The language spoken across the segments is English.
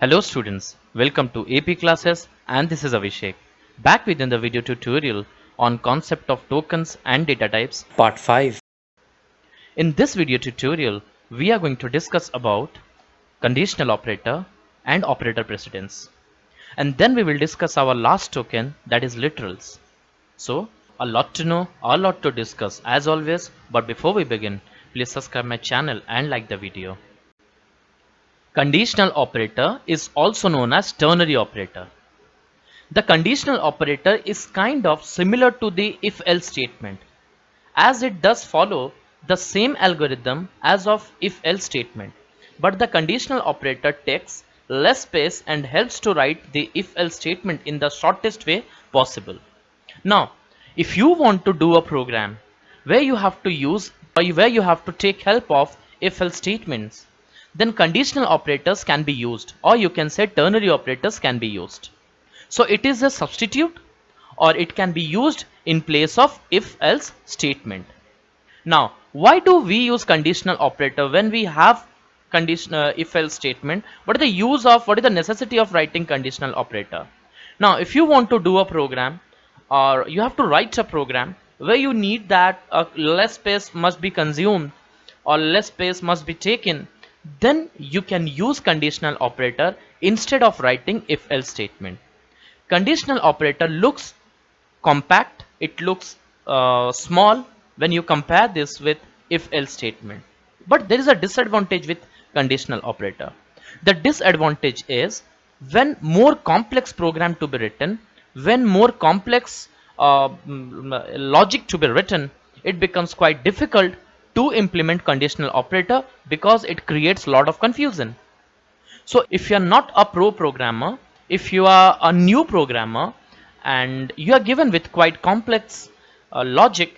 Hello students, welcome to AP classes and this is Abhishek. Back within the video tutorial on concept of tokens and data types part 5. In this video tutorial, we are going to discuss about conditional operator and operator precedence. And then we will discuss our last token, that is literals. So, a lot to know, a lot to discuss as always, but before we begin, please subscribe my channel and like the video. Conditional operator is also known as ternary operator. The conditional operator is kind of similar to the if-else statement, as it does follow the same algorithm as of if-else statement, but the conditional operator takes less space and helps to write the if-else statement in the shortest way possible. Now, if you want to do a program where you have to use or where you have to take help of if-else statements, then conditional operators can be used, or you can say ternary operators can be used. So it is a substitute, or it can be used in place of if-else statement. Now, why do we use conditional operator when we have conditional if-else statement? What is the necessity of writing conditional operator? Now, if you want to do a program, or you have to write a program where you need that less space must be consumed or less space must be taken, then you can use conditional operator instead of writing if-else statement. Conditional operator looks compact, it looks small when you compare this with if-else statement. But there is a disadvantage with conditional operator. The disadvantage is when more complex program to be written, when more complex logic to be written, it becomes quite difficult to implement conditional operator because it creates a lot of confusion. So if you are not a pro programmer, if you are a new programmer and you are given with quite complex logic,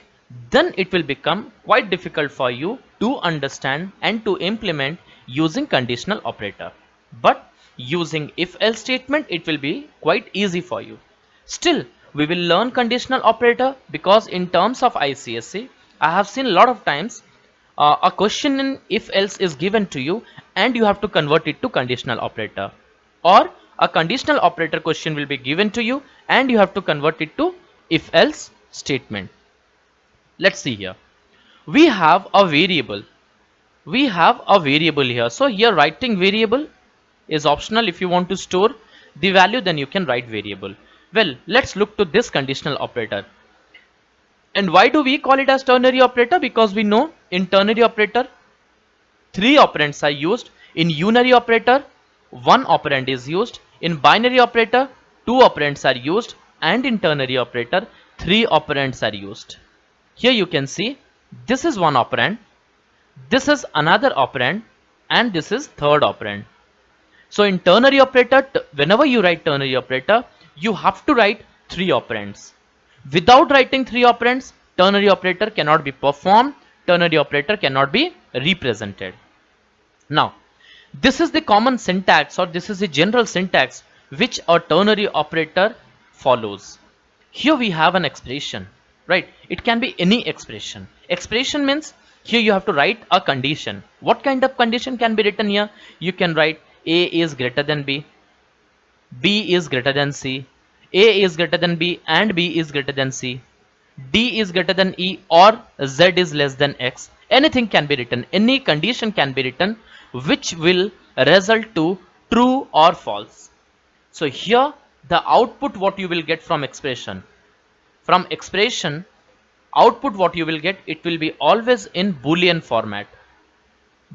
then it will become quite difficult for you to understand and to implement using conditional operator. But using if-else statement, it will be quite easy for you. Still, we will learn conditional operator because in terms of ICSE, I have seen a lot of times a question in if-else is given to you and you have to convert it to conditional operator, or a conditional operator question will be given to you and you have to convert it to if-else statement. Let's see here. We have a variable. We have a variable here. So here writing variable is optional. If you want to store the value, then you can write variable. Well, let's look to this conditional operator. And why do we call it as ternary operator? Because we know in ternary operator, 3 operands are used. In unary operator, 1 operand is used. In binary operator, 2 operands are used. And in ternary operator, 3 operands are used. Here you can see this is 1 operand, this is another operand, and this is third operand. So in ternary operator, whenever you write ternary operator, you have to write 3 operands. Without writing 3 operands, ternary operator cannot be performed, ternary operator cannot be represented. Now, this is the common syntax, or this is the general syntax which a ternary operator follows. Here we have an expression, right? It can be any expression. Expression means here you have to write a condition. What kind of condition can be written here? You can write A is greater than B, B is greater than C, A is greater than B and B is greater than C, D is greater than E, or Z is less than X. Anything can be written, any condition can be written which will result to true or false. So here the output what you will get from expression, output what you will get, it will be always in Boolean format.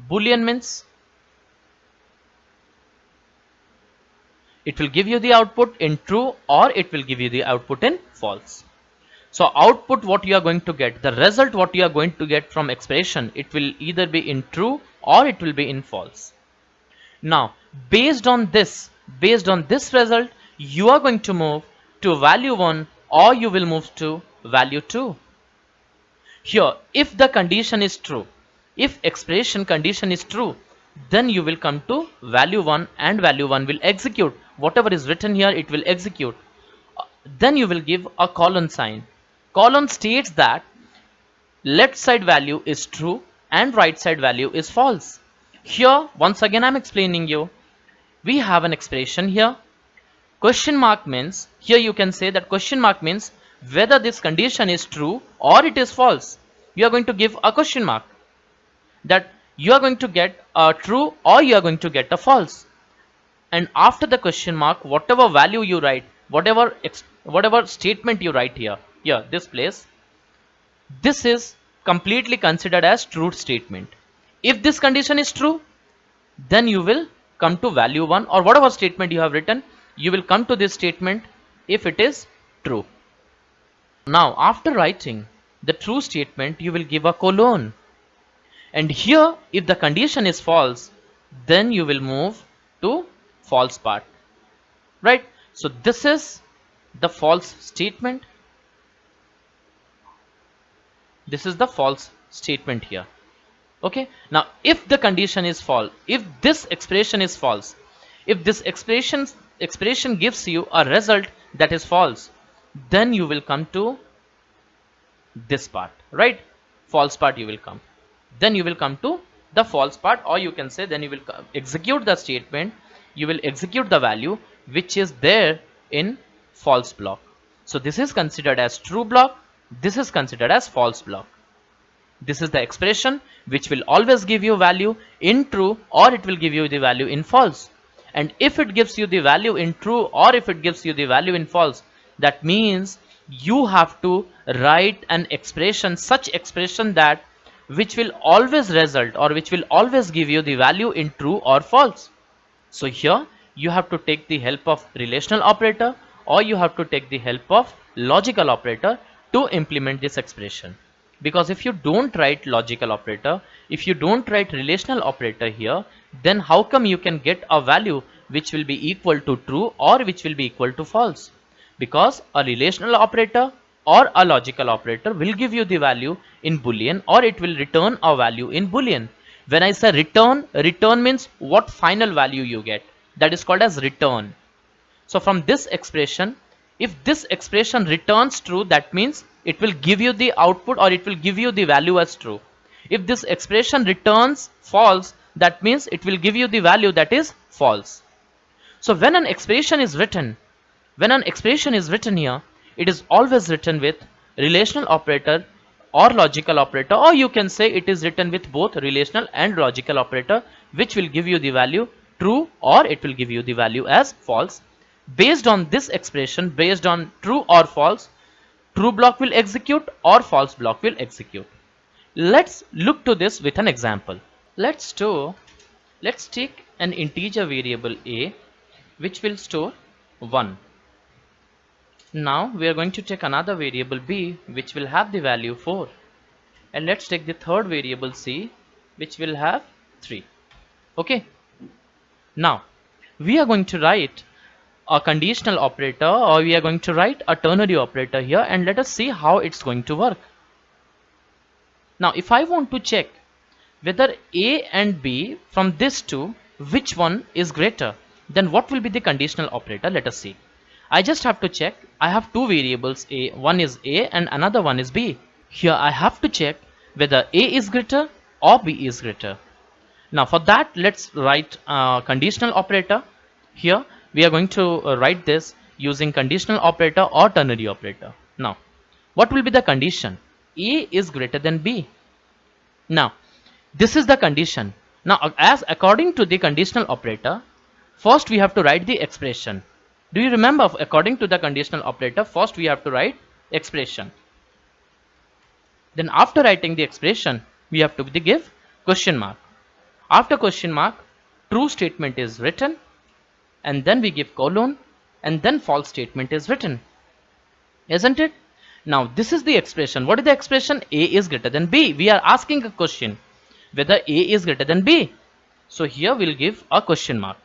Boolean means it will give you the output in true or it will give you the output in false. So output what you are going to get, the result what you are going to get from expression, it will either be in true or it will be in false. Now based on this result, you are going to move to value 1 or you will move to value 2. Here if the condition is true, if expression condition is true, then you will come to value 1 and value 1 will execute. Whatever is written here, it will execute. Then you will give a colon sign. Colon states that left side value is true and right side value is false. Here once again I'm explaining you, We have an expression here. Question mark means, here you can say that question mark means whether this condition is true or it is false. You are going to give a question mark, that you are going to get a true or you are going to get a false. And after the question mark, whatever value you write, whatever statement you write here this place, this is completely considered as true statement. If this condition is true, then you will come to value 1, or whatever statement you have written, you will come to this statement if it is true. Now after writing the true statement, you will give a colon, and here if the condition is false, then you will move to false part, right? So this is the false statement. This is the false statement here. Okay, now if the condition is false, if this expression is false, if this expression gives you a result that is false, then you will come to this part, right? False part you will come, then you will come to the false part, or you can say then you will execute the statement, you will execute the value which is there in false block. So this is considered as true block, this is considered as false block. This is the expression which will always give you value in true, or it will give you the value in false. And if it gives you the value in true, or if it gives you the value in false, that means you have to write an expression, such expression that which will always result, or which will always give you the value in true or false. So here you have to take the help of relational operator, or you have to take the help of logical operator to implement this expression. Because if you don't write logical operator, if you don't write relational operator here, then how come you can get a value which will be equal to true or which will be equal to false? Because a relational operator or a logical operator will give you the value in boolean, or it will return a value in boolean. When I say return, return means what final value you get, that is called as return. So from this expression, if this expression returns true, that means it will give you the output, or it will give you the value as true. If this expression returns false, that means it will give you the value that is false. So when an expression is written, here, it is always written with relational operator or logical operator, or you can say it is written with both relational and logical operator, which will give you the value true, or it will give you the value as false. Based on this expression, based on true or false, true block will execute or false block will execute. Let's look to this with an example. Let's take an integer variable a which will store 1. Now we are going to take another variable b which will have the value 4, and let's take the third variable c which will have 3. Okay, now we are going to write a conditional operator, or we are going to write a ternary operator here, and let us see how it's going to work. Now if I want to check whether a and b, from this two, which one is greater, then what will be the conditional operator? Let us see. I just have to check. I have two variables, a, one is a and another one is b. Here I have to check whether a is greater or b is greater. Now for that, let's write a conditional operator. Here we are going to write this using conditional operator or ternary operator. Now what will be the condition? A is greater than b. Now this is the condition. Now as according to the conditional operator, first we have to write the expression. Do you remember, according to the conditional operator, first we have to write expression. Then after writing the expression, we have to give question mark. After question mark, true statement is written, and then we give colon, and then false statement is written, isn't it? Now this is the expression. What is the expression? A is greater than b. We are asking a question whether a is greater than b. So here we'll give a question mark.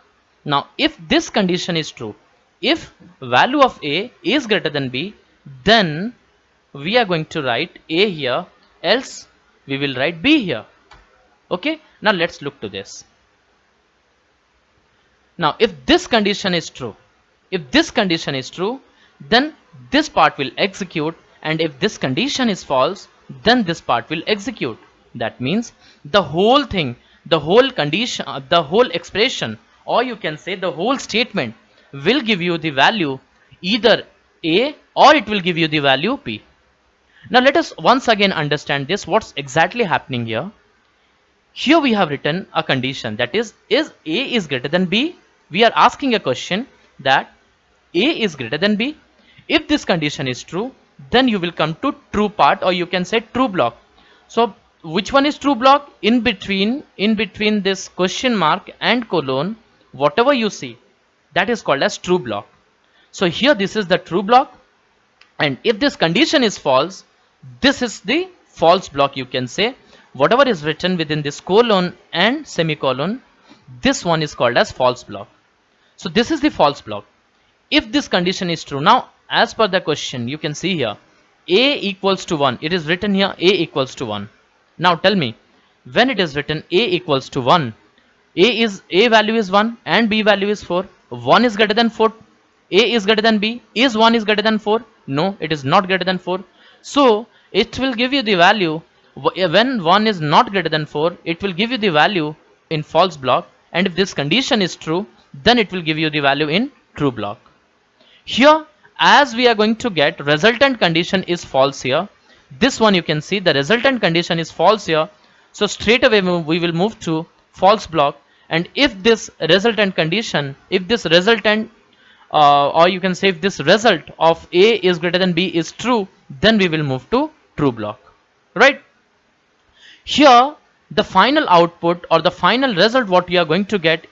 Now if this condition is true, if value of a is greater than b, then we are going to write a here, else we will write b here. Okay, now let's look to this. Now if this condition is true, then this part will execute, and if this condition is false, then this part will execute. That means the whole thing, the whole condition, the whole expression, or you can say the whole statement will give you the value either A or it will give you the value B. Now let us once again understand this, what's exactly happening here. Here we have written a condition, that is A is greater than B. We are asking a question that A is greater than B. If this condition is true, then you will come to true part, or you can say true block. So which one is true block? In between this question mark and colon, whatever you see, that is called as true block. So here this is the true block, and if this condition is false, this is the false block, you can say. Whatever is written within this colon and semicolon, this one is called as false block. So this is the false block. If this condition is true, now as per the question, you can see here A equals to 1. It is written here A equals to 1. Now tell me, when it is written A equals to 1, A value is 1 and B value is 4. 1 is greater than 4. A is greater than B. Is 1 is greater than 4? No, it is not greater than 4. So it will give you the value when 1 is not greater than 4. It will give you the value in false block, and if this condition is true, then it will give you the value in true block. Here, as we are going to get resultant condition is false here. This one you can see the resultant condition is false here. So straight away we will move to false block, and if this resultant condition, if this resultant or you can say if this result of A is greater than B is true, then we will move to true block, right? Here the final output or the final result what you are going to get,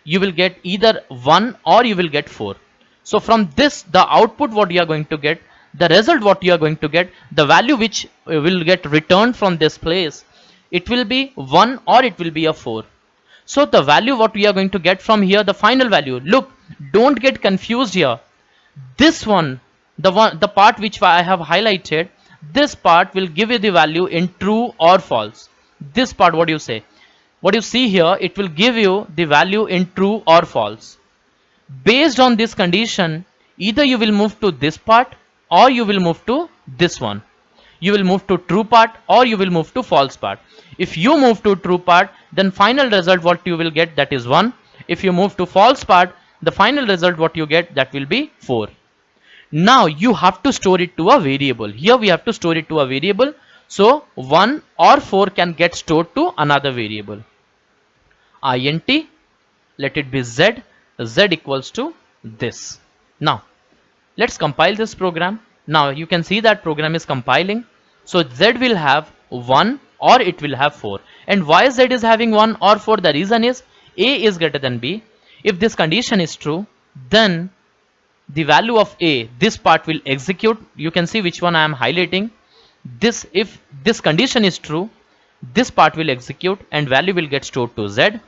you will get either 1 or you will get 4. So from this, the output what you are going to get, the result what you are going to get, the value which will get returned from this place, it will be 1 or it will be a 4. So the value what we are going to get from here, the final value, look, don't get confused here. This one, the part which I have highlighted, this part will give you the value in true or false. This part, what you say, what you see here, it will give you the value in true or false. Based on this condition, either you will move to this part or you will move to this one. You will move to true part or you will move to false part. If you move to true part, then final result what you will get, that is 1. If you move to false part, the final result what you get, that will be 4. Now you have to store it to a variable. Here we have to store it to a variable. So 1 or 4 can get stored to another variable. Int, let it be z equals to this. Now let's compile this program. Now you can see that program is compiling. So z will have 1 or it will have 4. And why z is having 1 or 4? The reason is A is greater than B. If this condition is true, then the value of A, this part will execute. You can see which one I am highlighting. This, if this condition is true, this part will execute and value will get stored to Z.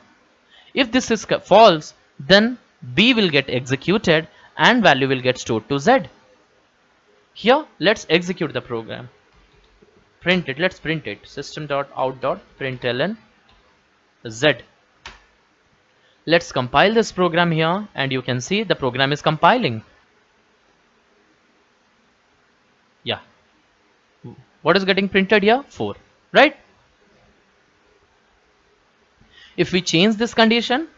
If this is false, then B will get executed and value will get stored to Z. Here let's execute the program. Print it, let's print it. System.out.println Z. Let's compile this program here, and you can see the program is compiling. Yeah, what is getting printed here? 4, right? If we change this condition,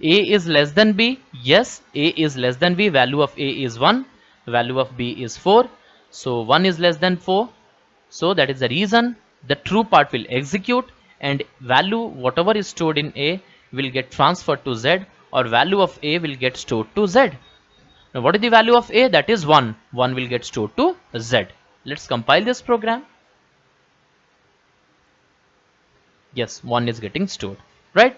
A is less than B, yes, A is less than B, value of A is 1, value of B is 4, so 1 is less than 4, so that is the reason the true part will execute and value whatever is stored in A will get transferred to Z, or value of A will get stored to Z. Now what is the value of A? That is 1. 1 will get stored to Z. Let's compile this program. Yes, 1 is getting stored, right?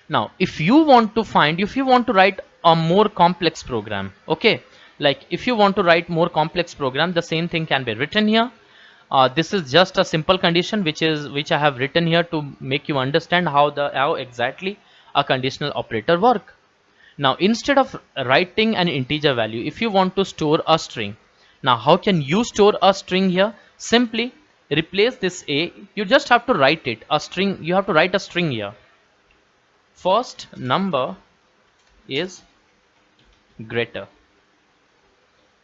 Now if you want to write a more complex program, okay, like if you want to write more complex program, the same thing can be written here. This is just a simple condition which I have written here to make you understand how exactly a conditional operator work. Now instead of writing an integer value, if you want to store a string, now how can you store a string here? Simply replace this A, you just have to write it, a string, you have to write a string here. First number is greater.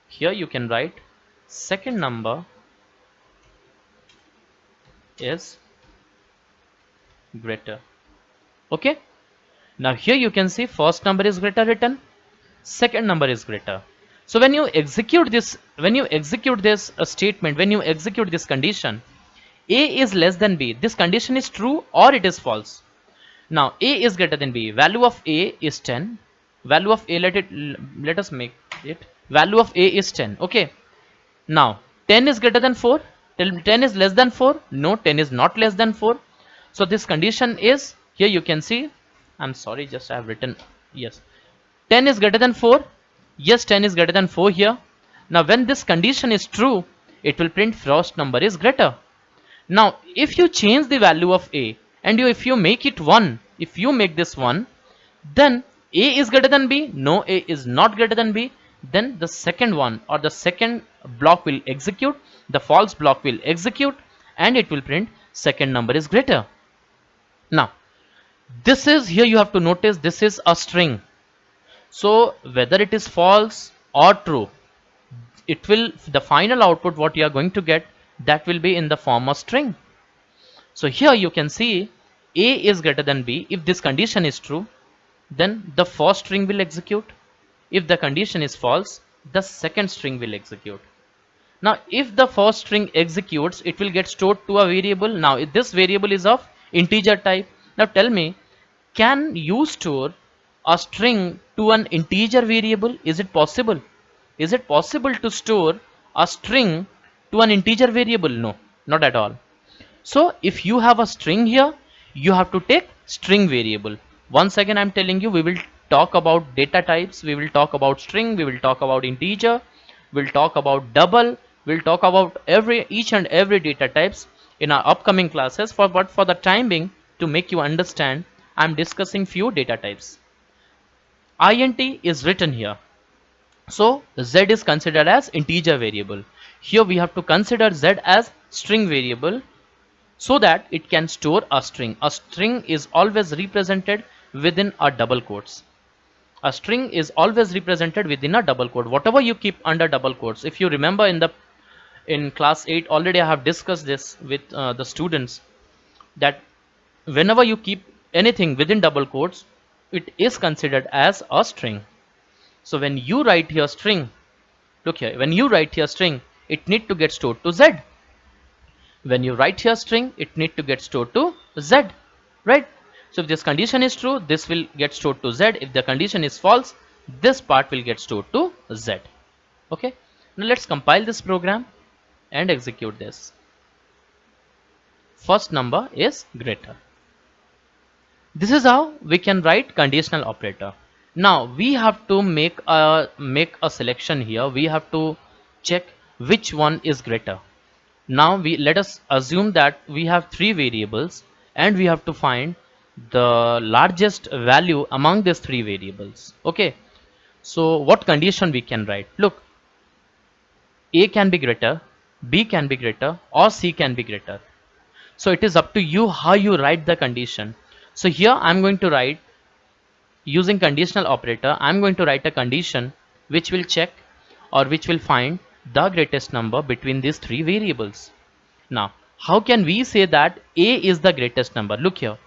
Here you can write second number is greater. Okay, now here you can see first number is greater written, second number is greater. So when you execute this, statement, when you execute this condition, a is less than b, this condition is true or it is false. Now a is greater than b, value of a is 10, value of a, let us make it, value of a is 10. Okay, now 10 is greater than 4, 10 is less than 4, no, 10 is not less than 4. So this condition is, here you can see, I'm sorry, just I have written, yes, 10 is greater than 4, yes, 10 is greater than 4 here. Now when this condition is true, it will print first number is greater. Now if you change the value of a and if you make it 1, if you make this 1, then a is greater than b, no, a is not greater than b, then the second one or the second block will execute, the false block will execute, and it will print second number is greater. Now this is, here you have to notice, this is a string. So whether it is false or true, it will, the final output what you are going to get, that will be in the form of string. So here you can see a is greater than b. If this condition is true, then the first string will execute. If the condition is false, the second string will execute. Now if the first string executes, it will get stored to a variable. Now if this variable is of integer type. Now tell me, can you store a string to an integer variable? Is it possible? Is it possible to store a string to an integer variable? No, not at all. So if you have a string here, you have to take string variable. Once again I'm telling you, we will talk about data types, we will talk about string, we will talk about integer, we'll talk about double, we'll talk about each and every data types in our upcoming classes. But for the time being, to make you understand, I'm discussing few data types. Int is written here, so z is considered as integer variable. Here we have to consider z as string variable, so that it can store a string. A string is always represented within a double quotes. A string is always represented within a double quote. Whatever you keep under double quotes, if you remember in class 8 already I have discussed this with the students, that whenever you keep anything within double quotes, it is considered as a string. So when you write here string, look here, when you write here string, it need to get stored to z. When you write here string, it need to get stored to z, right? So if this condition is true, this will get stored to z. If the condition is false, this part will get stored to z. Okay, now let's compile this program and execute this. First number is greater. This is how we can write conditional operator. Now we have to make a selection here. We have to check which one is greater. Now let us assume that we have three variables and we have to find the largest value among these three variables. Okay, so what condition we can write? Look, a can be greater, b can be greater, or c can be greater. So it is up to you how you write the condition. So here I'm going to write, using conditional operator, I'm going to write a condition which will check or which will find the greatest number between these three variables. Now how can we say that a is the greatest number? Look here,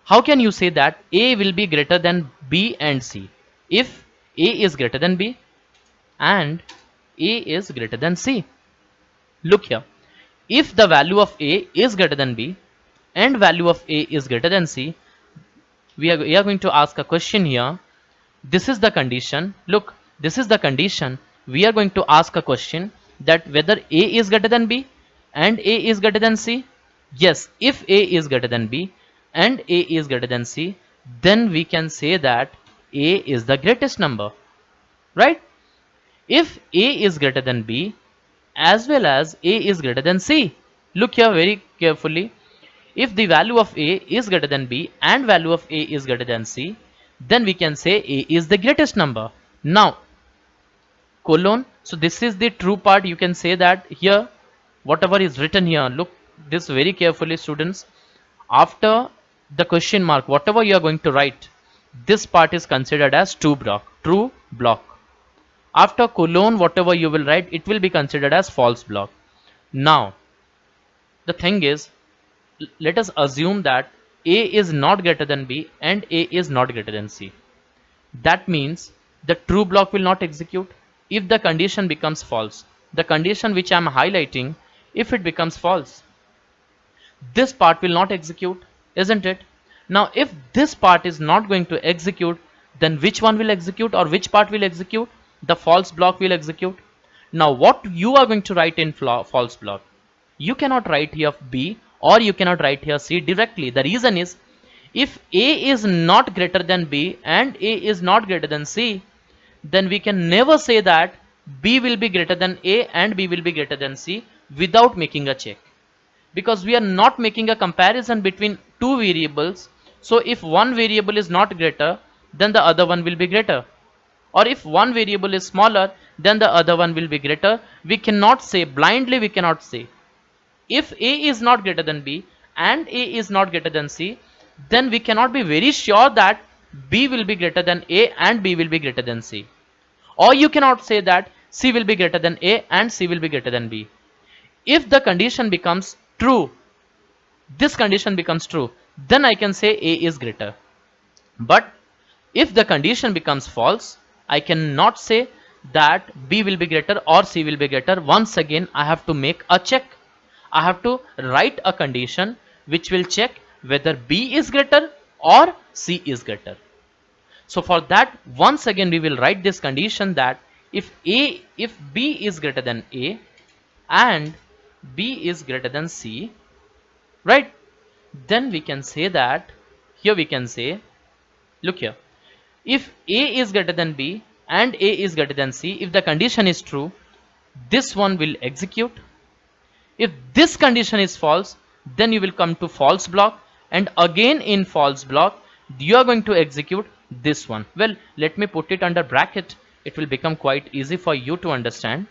how can you say that a will be greater than b and c if a is greater than b and a is greater than c? Look here, if the value of a is greater than b and value of a is greater than c, we are going to ask a question here. This is the condition. Look, this is the condition. We are going to ask a question that whether a is greater than b and a is greater than c. Yes, if a is greater than b and a is greater than c, then we can say that a is the greatest number, right? If a is greater than b as well as a is greater than c, look here very carefully. If the value of a is greater than b and value of a is greater than c, then we can say a is the greatest number. Now colon, so this is the true part. You can say that here whatever is written here, look this very carefully students, after the question mark whatever you are going to write, this part is considered as true block. After colon whatever you will write, it will be considered as false block. Now the thing is, let us assume that A is not greater than B and A is not greater than C. That means the true block will not execute if the condition becomes false. The condition which I am highlighting, if it becomes false, this part will not execute, isn't it? Now if this part is not going to execute, then which one will execute or which part will execute? The false block will execute. Now what you are going to write in false block? You cannot write here B or you cannot write here C directly. The reason is, if A is not greater than B and A is not greater than C, then we can never say that B will be greater than A and B will be greater than C without making a check, because we are not making a comparison between two variables. So if one variable is not greater, then the other one will be greater, or if one variable is smaller, then the other one will be greater. We cannot say blindly, we cannot say. If A is not greater than B and A is not greater than C, then we cannot be very sure that B will be greater than A and B will be greater than C. Or you cannot say that C will be greater than A and C will be greater than B. If the condition becomes true, this condition becomes true, then I can say A is greater. But if the condition becomes false, I cannot say that B will be greater or C will be greater. Once again, I have to make a check. I have to write a condition which will check whether B is greater or C is greater. So for that, once again we will write this condition that if B is greater than A and B is greater than C, right, then we can say that, here we can say, look here, if A is greater than B and A is greater than C, if the condition is true, this one will execute. If this condition is false, then you will come to false block, and again in false block you are going to execute this one. Well, let me put it under bracket, it will become quite easy for you to understand.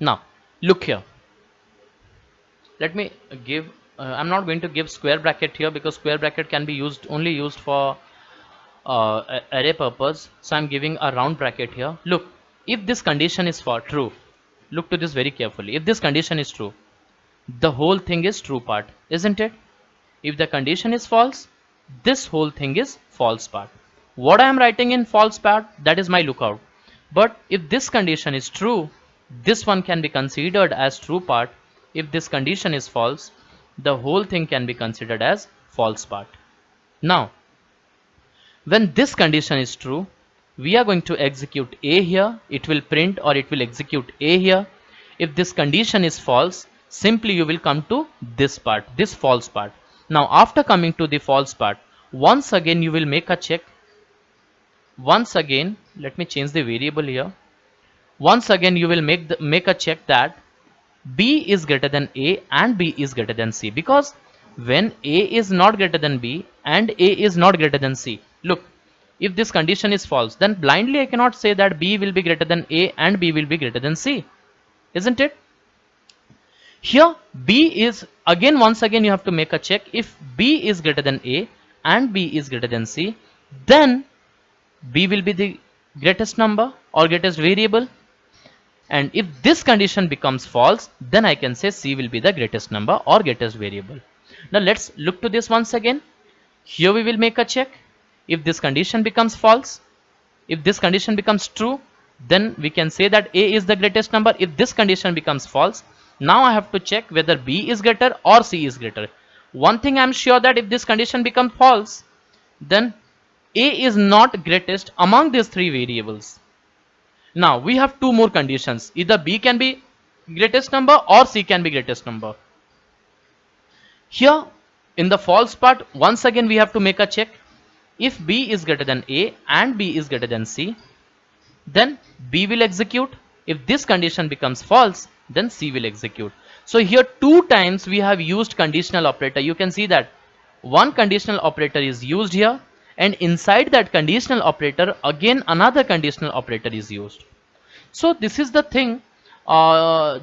Now look here, let me give I'm not going to give square bracket here because square bracket can be only used for array purpose. So I'm giving a round bracket here. Look, if this condition is for true, look to this very carefully. If this condition is true, the whole thing is true part, isn't it? If the condition is false, this whole thing is false part. What I am writing in false part, that is my lookout. But if this condition is true, this one can be considered as true part. If this condition is false, the whole thing can be considered as false part. Now when this condition is true, we are going to execute A here, it will print or it will execute A here. If this condition is false, simply you will come to this part, this false part. Now after coming to the false part, once again you will make a check. Once again, let me change the variable here. Once again you will make a check that B is greater than A and B is greater than C, because when A is not greater than B and A is not greater than C, look, if this condition is false, then blindly I cannot say that B will be greater than A and B will be greater than C, isn't it? Here B is, again once again you have to make a check. If B is greater than A and B is greater than C, then B will be the greatest number or greatest variable, and if this condition becomes false, then I can say C will be the greatest number or greatest variable. Now let's look to this once again. Here we will make a check. If this condition becomes false, if this condition becomes true, then we can say that A is the greatest number. If this condition becomes false, now I have to check whether B is greater or C is greater. One thing I am sure, that if this condition becomes false, then A is not greatest among these three variables. Now we have two more conditions, either B can be greatest number or C can be greatest number. Here in the false part, once again we have to make a check. If B is greater than A and B is greater than C, then B will execute. If this condition becomes false, then C will execute. So here two times we have used conditional operator. You can see that one conditional operator is used here, and inside that conditional operator again another conditional operator is used. So this is the thing,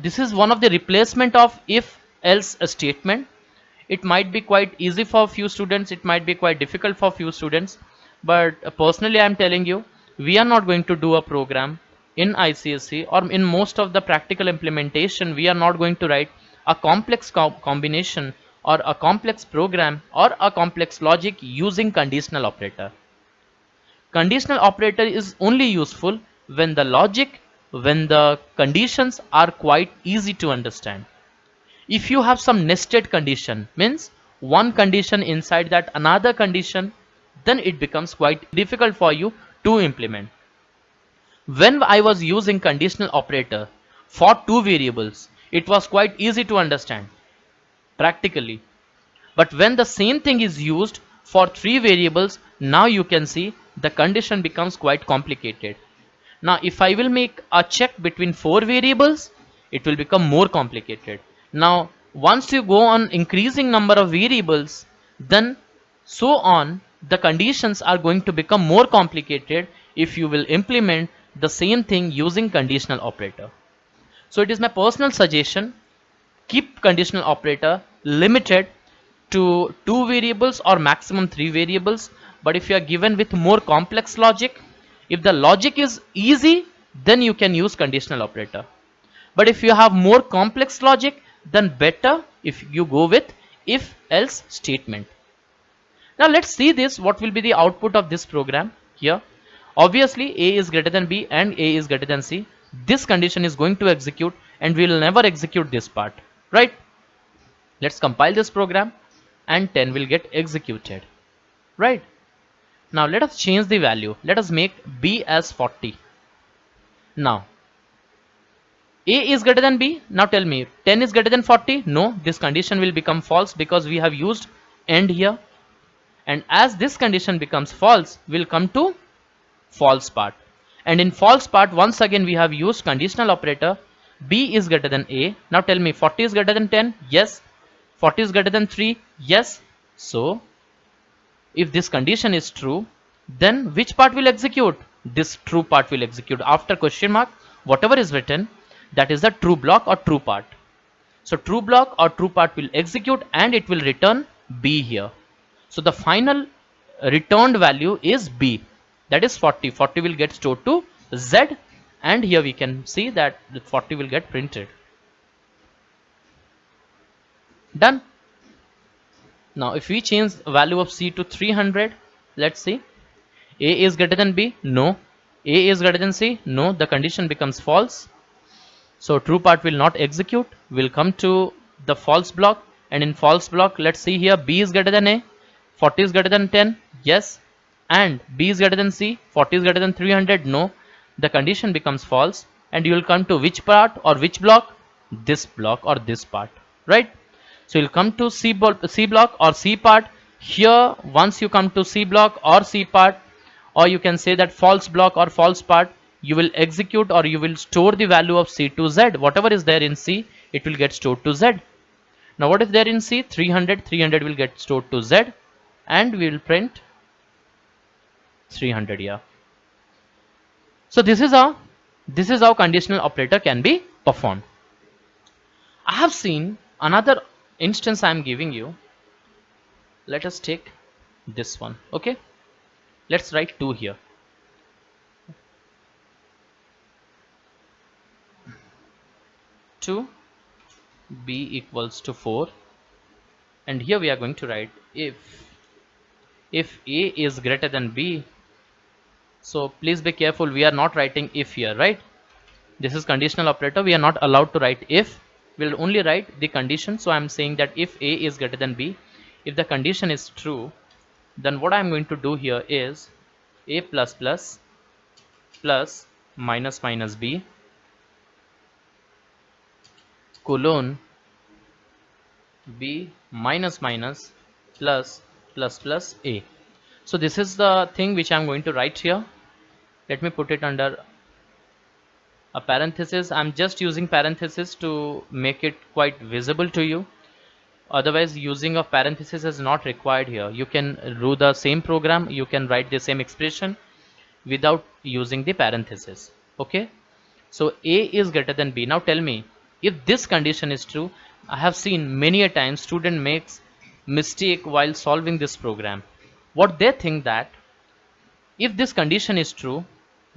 This is one of the replacement of if else statement. It might be quite easy for few students, it might be quite difficult for few students, but personally I am telling you, we are not going to do a program in ICSE or in most of the practical implementation. We are not going to write a complex combination or a complex program or a complex logic using conditional operator. Conditional operator is only useful when the logic, when the conditions are quite easy to understand. If you have some nested condition, means one condition inside that another condition, then it becomes quite difficult for you to implement. When I was using conditional operator for two variables, it was quite easy to understand practically. But when the same thing is used for three variables, now you can see the condition becomes quite complicated. Now if I will make a check between four variables, it will become more complicated. Now once you go on increasing number of variables, then so on, the conditions are going to become more complicated if you will implement the same thing using conditional operator. So it is my personal suggestion, keep conditional operator limited to two variables or maximum three variables. But if you are given with more complex logic, if the logic is easy, then you can use conditional operator. But if you have more complex logic, then better if you go with if else statement. Now let's see this, what will be the output of this program here. Obviously a is greater than b and a is greater than c. This condition is going to execute and we will never execute this part, right? Let's compile this program and 10 will get executed, right? Now let us change the value. Let us make b as 40. Now a is greater than b. Now tell me, 10 is greater than 40? No, this condition will become false because we have used AND here. And as this condition becomes false, we'll come to false part. And in false part, once again we have used conditional operator. B is greater than a. Now tell me, 40 is greater than 10? Yes. 40 is greater than 3? Yes. So if this condition is true, then which part will execute? This true part will execute. After question mark, whatever is written, that is the true block or true part. So true block or true part will execute and it will return b here. So the final returned value is b, that is 40. 40 will get stored to z, and here we can see that the 40 will get printed. Done. Now if we change the value of c to 300, let's see. A is greater than b? No. A is greater than c? No. The condition becomes false. So true part will not execute. We'll come to the false block, and in false block, let's see here, b is greater than a. 40 is greater than 10? Yes. And b is greater than c? 40 is greater than 300? No. The condition becomes false, and you will come to which part or which block? This block or this part, right? So you'll come to C block or C part. Here once you come to C block or C part, or you can say that false block or false part, you will execute or you will store the value of c to z. Whatever is there in c, it will get stored to z. Now what is there in c? 300. 300 will get stored to z, and we will print 300 here. So this is how conditional operator can be performed. I have seen another instance I am giving you. Let us take this one. Okay, let's write 2 here. 2 b equals to 4, and here we are going to write if a is greater than b. So please be careful, we are not writing if here, right? This is conditional operator, we are not allowed to write if. We'll only write the condition. So I'm saying that if a is greater than b, if the condition is true, then what I'm going to do here is a plus plus plus minus minus b colon b minus minus plus plus plus a. So this is the thing which I'm going to write here. Let me put it under a parenthesis. I'm just using parenthesis to make it quite visible to you. Otherwise using of parenthesis is not required here. You can do the same program, you can write the same expression without using the parenthesis. Okay, So A is greater than B. Now tell me, if this condition is true, I have seen many a time student makes mistake while solving this program. What they think that if this condition is true,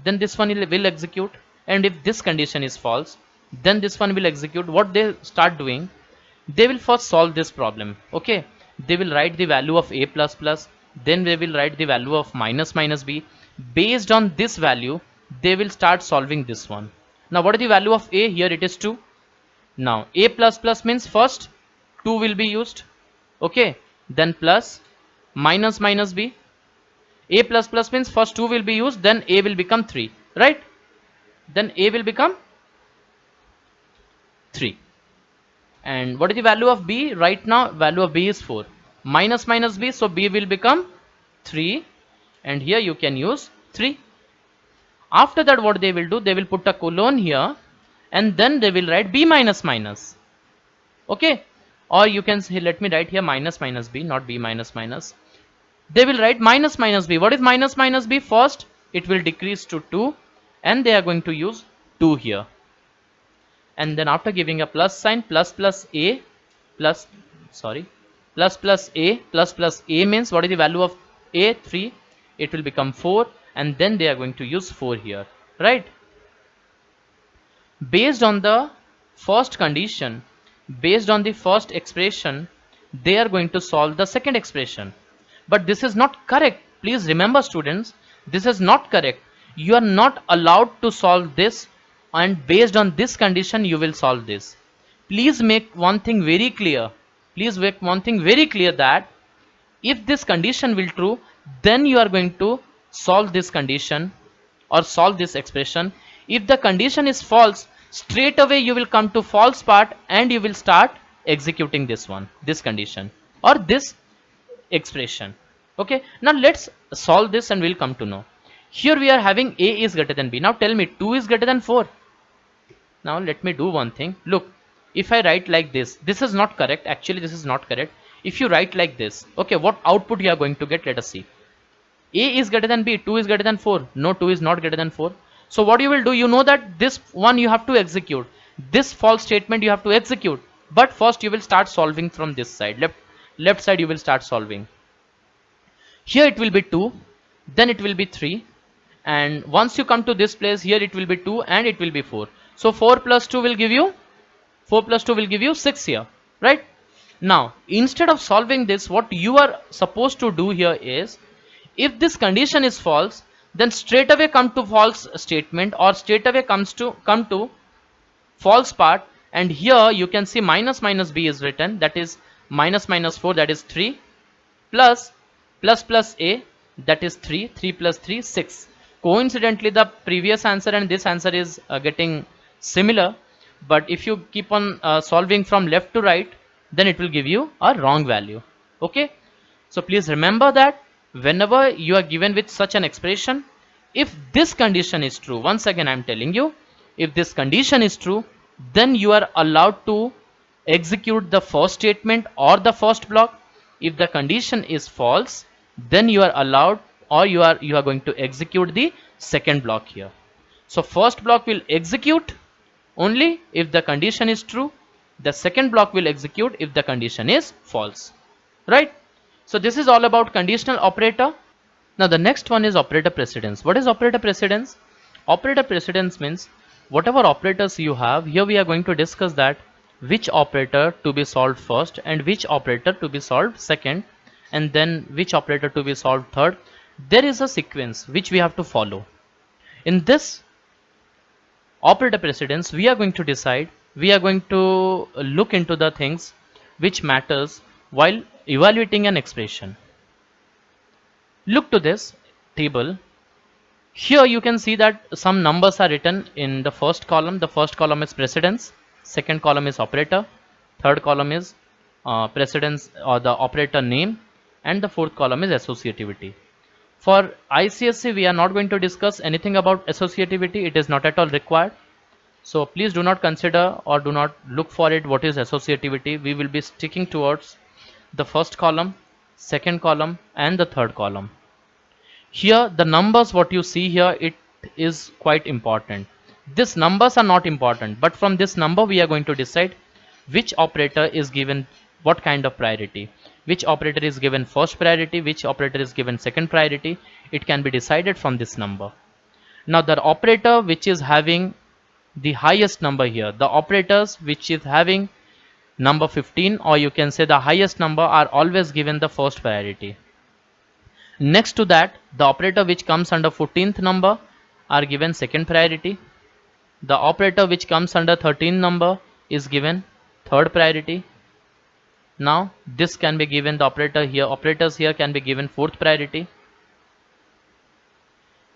then this one will execute, and if this condition is false, then this one will execute. What they start doing, they will first solve this problem. Okay, they will write the value of a plus plus, then they will write the value of minus minus b. Based on this value, they will start solving this one. Now what is the value of a? Here it is 2. Now a plus plus means first 2 will be used, okay, then plus minus minus b. A plus plus means first 2 will be used, then a will become 3, right? Then a will become 3. And what is the value of b? Right now value of b is 4. Minus minus b, so b will become 3, and here you can use 3. After that what they will do, they will put a colon here, and then they will write b minus minus. Okay, or you can say, let me write here minus minus b, not b minus minus. They will write minus minus b. What is minus minus b? First it will decrease to 2, and they are going to use 2 here, and then after giving a plus sign, plus plus a plus, sorry, plus plus a, plus plus a means what is the value of a? 3. It will become 4, and then they are going to use 4 here, right? Based on the first condition, based on the first expression, they are going to solve the second expression. But this is not correct. Please remember students, this is not correct. You are not allowed to solve this, and based on this condition you will solve this. Please make one thing very clear. Please make one thing very clear, that if this condition will true, then you are going to solve this condition or solve this expression. If the condition is false, straight away you will come to false part and you will start executing this one, this condition or this expression. Okay, now let's solve this and we'll come to know. Here we are having a is greater than b. Now tell me, 2 is greater than 4. Now let me do one thing. Look, if I write like this, this is not correct. Actually this is not correct. If you write like this, okay, what output you are going to get? Let us see. A is greater than b, 2 is greater than 4. No, 2 is not greater than 4. So what you will do, you know that this one you have to execute, this false statement you have to execute, but first you will start solving from this side, left side you will start solving. Here it will be 2, then it will be 3, and once you come to this place, here it will be 2 and it will be 4. So 4 plus 2 will give you 6 here, right? Now instead of solving this, what you are supposed to do here is, if this condition is false, then straight away come to false statement, or straight away come to false part, and here you can see minus minus b is written, that is minus minus 4, that is 3, plus plus a, that is 3 plus 3 6. Coincidentally the previous answer and this answer is getting similar, but if you keep on solving from left to right, then it will give you a wrong value. Okay, so please remember that whenever you are given with such an expression, if this condition is true, once again I am telling you, if this condition is true, then you are allowed to execute the first statement or the first block. If the condition is false, then you are allowed, or you are going to execute the second block here. So first block will execute only if the condition is true, the second block will execute if the condition is false, right? So this is all about conditional operator. Now the next one is operator precedence. What is operator precedence? Operator precedence means whatever operators you have, here we are going to discuss that which operator to be solved first and which operator to be solved second, and then which operator to be solved third. There is a sequence which we have to follow. In this operator precedence, we are going to decide, we are going to look into the things which matters while evaluating an expression. Look to this table. Here you can see that some numbers are written in the first column. The first column is precedence, second column is operator, third column is precedence or the operator name, and the fourth column is associativity. For ICSE we are not going to discuss anything about associativity. It is not at all required. So please do not consider or do not look for it what is associativity. We will be sticking towards the first column, second column and the third column. Here the numbers what you see here, it is quite important. These numbers are not important, but from this number we are going to decide which operator is given what kind of priority, which operator is given first priority, which operator is given second priority. It can be decided from this number. Now the operator which is having the highest number here, the operators which is having number 15, or you can say the highest number, are always given the first priority. Next to that, the operator which comes under 14th number are given second priority. The operator which comes under 13th number is given third priority. Now this can be given, the operator here, operators here can be given fourth priority,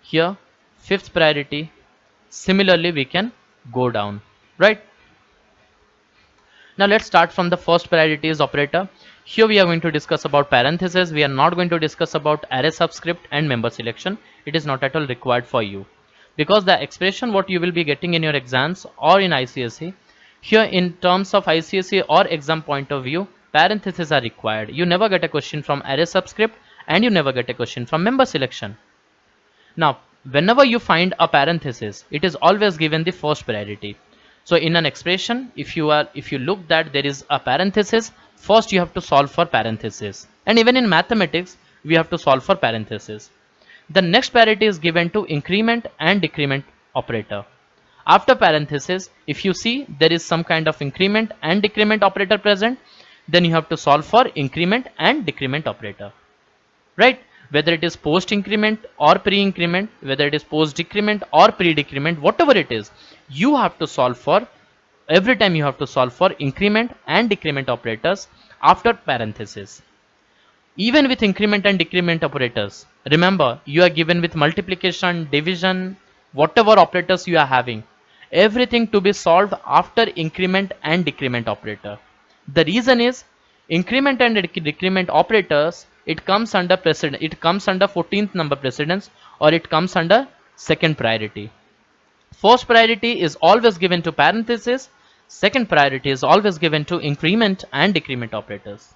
here fifth priority. Similarly we can go down, right? Now let's start from the first priorities operator. Here we are going to discuss about parentheses. We are not going to discuss about array subscript and member selection. It is not at all required for you, because the expression what you will be getting in your exams or in ICSE, here in terms of ICSE or exam point of view, parentheses are required. You never get a question from array subscript and you never get a question from member selection. Now whenever you find a parenthesis, it is always given the first priority. So in an expression, if you look that there is a parenthesis, first you have to solve for parenthesis. And even in mathematics we have to solve for parenthesis. The next priority is given to increment and decrement operator. After parenthesis, if you see there is some kind of increment and decrement operator present, then you have to solve for increment and decrement operator, right? Whether it is post increment or pre increment, whether it is post decrement or pre decrement, whatever it is, you have to solve for, every time you have to solve for increment and decrement operators after parenthesis. Even with increment and decrement operators, remember you are given with multiplication, division, whatever operators you are having, everything to be solved after increment and decrement operator. The reason is, increment and decrement operators, it comes under precedence, it comes under 14th number precedence, or it comes under second priority. First priority is always given to parenthesis, second priority is always given to increment and decrement operators.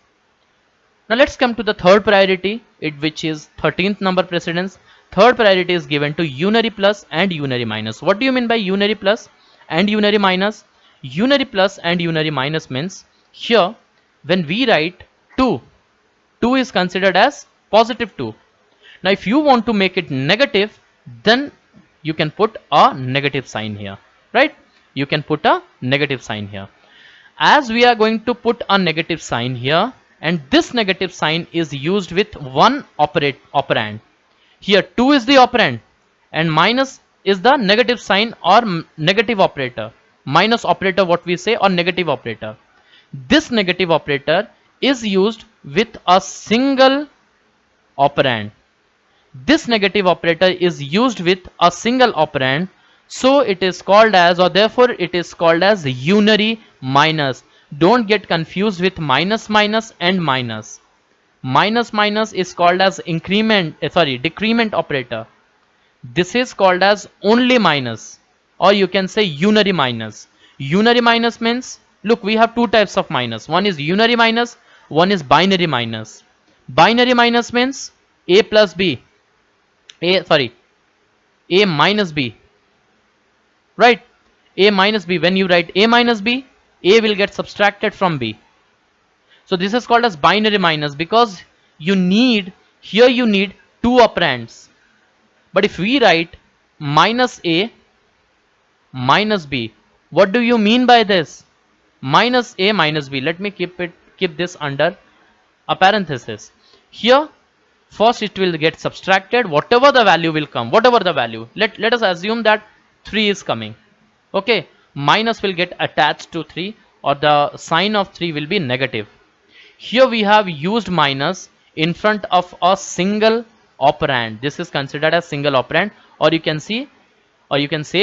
Now let's come to the third priority, which is 13th number precedence. Third priority is given to unary plus and unary minus. What do you mean by unary plus and unary minus? Unary plus and unary minus means, here when we write 2, 2 is considered as positive 2. Now if you want to make it negative, then you can put a negative sign here, right? You can put a negative sign here. As we are going to put a negative sign here, and this negative sign is used with one operand. Here 2 is the operand and minus is the negative sign or negative operator, minus operator what we say, or negative operator. This negative operator is used with a single operand. This negative operator is used with a single operand, so it is called as, or therefore it is called as unary minus. Don't get confused with minus minus and minus. Minus minus is called as decrement operator. This is called as only minus, or you can say unary minus. Unary minus means, look, we have two types of minus. One is unary minus, one is binary minus. Binary minus means a plus b, a minus b, right? A minus b, when you write a minus b, a will get subtracted from b. So this is called as binary minus, because you need two operands. But if we write minus a minus b, what do you mean by this? Minus a minus b, let me keep this under a parenthesis. Here first it will get subtracted, whatever the value will come, whatever the value, let us assume that 3 is coming, okay, minus will get attached to 3, or the sign of 3 will be negative. Here we have used minus in front of a single operand. This is considered as single operand, or you can say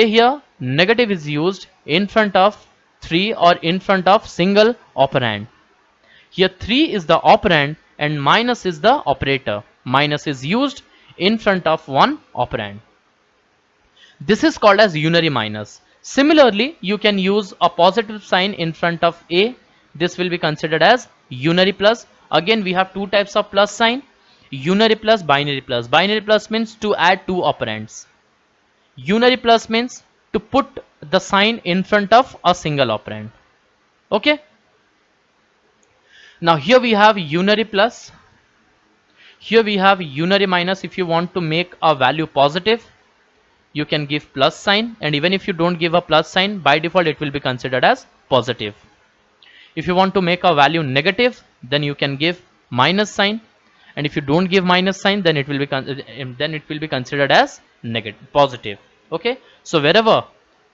here negative is used in front of 3 or in front of single operand. Here 3 is the operand and minus is the operator. Minus is used in front of one operand. This is called as unary minus. Similarly, you can use a positive sign in front of a. This will be considered as unary plus. Again, we have two types of plus sign: unary plus, binary plus. Binary plus means to add two operands. Unary plus means to put the sign in front of a single operand. Okay. Now here we have unary plus, here we have unary minus. If you want to make a value positive, you can give plus sign, and even if you don't give a plus sign, by default it will be considered as positive. If you want to make a value negative, then you can give minus sign, and if you don't give minus sign, then it will be considered as negative positive. Okay, so wherever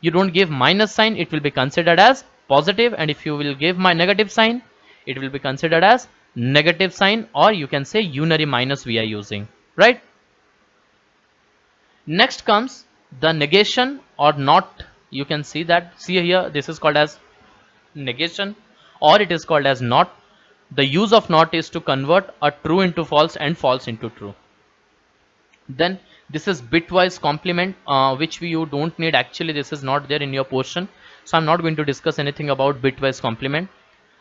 you don't give minus sign, it will be considered as positive, and if you will give my negative sign, it will be considered as negative sign, or you can say unary minus we are using, right? Next comes the negation or not. You can see that, see here, this is called as negation, or it is called as not. The use of not is to convert a true into false and false into true. Then this is bitwise complement, which you don't need. Actually this is not there in your portion, so I'm not going to discuss anything about bitwise complement.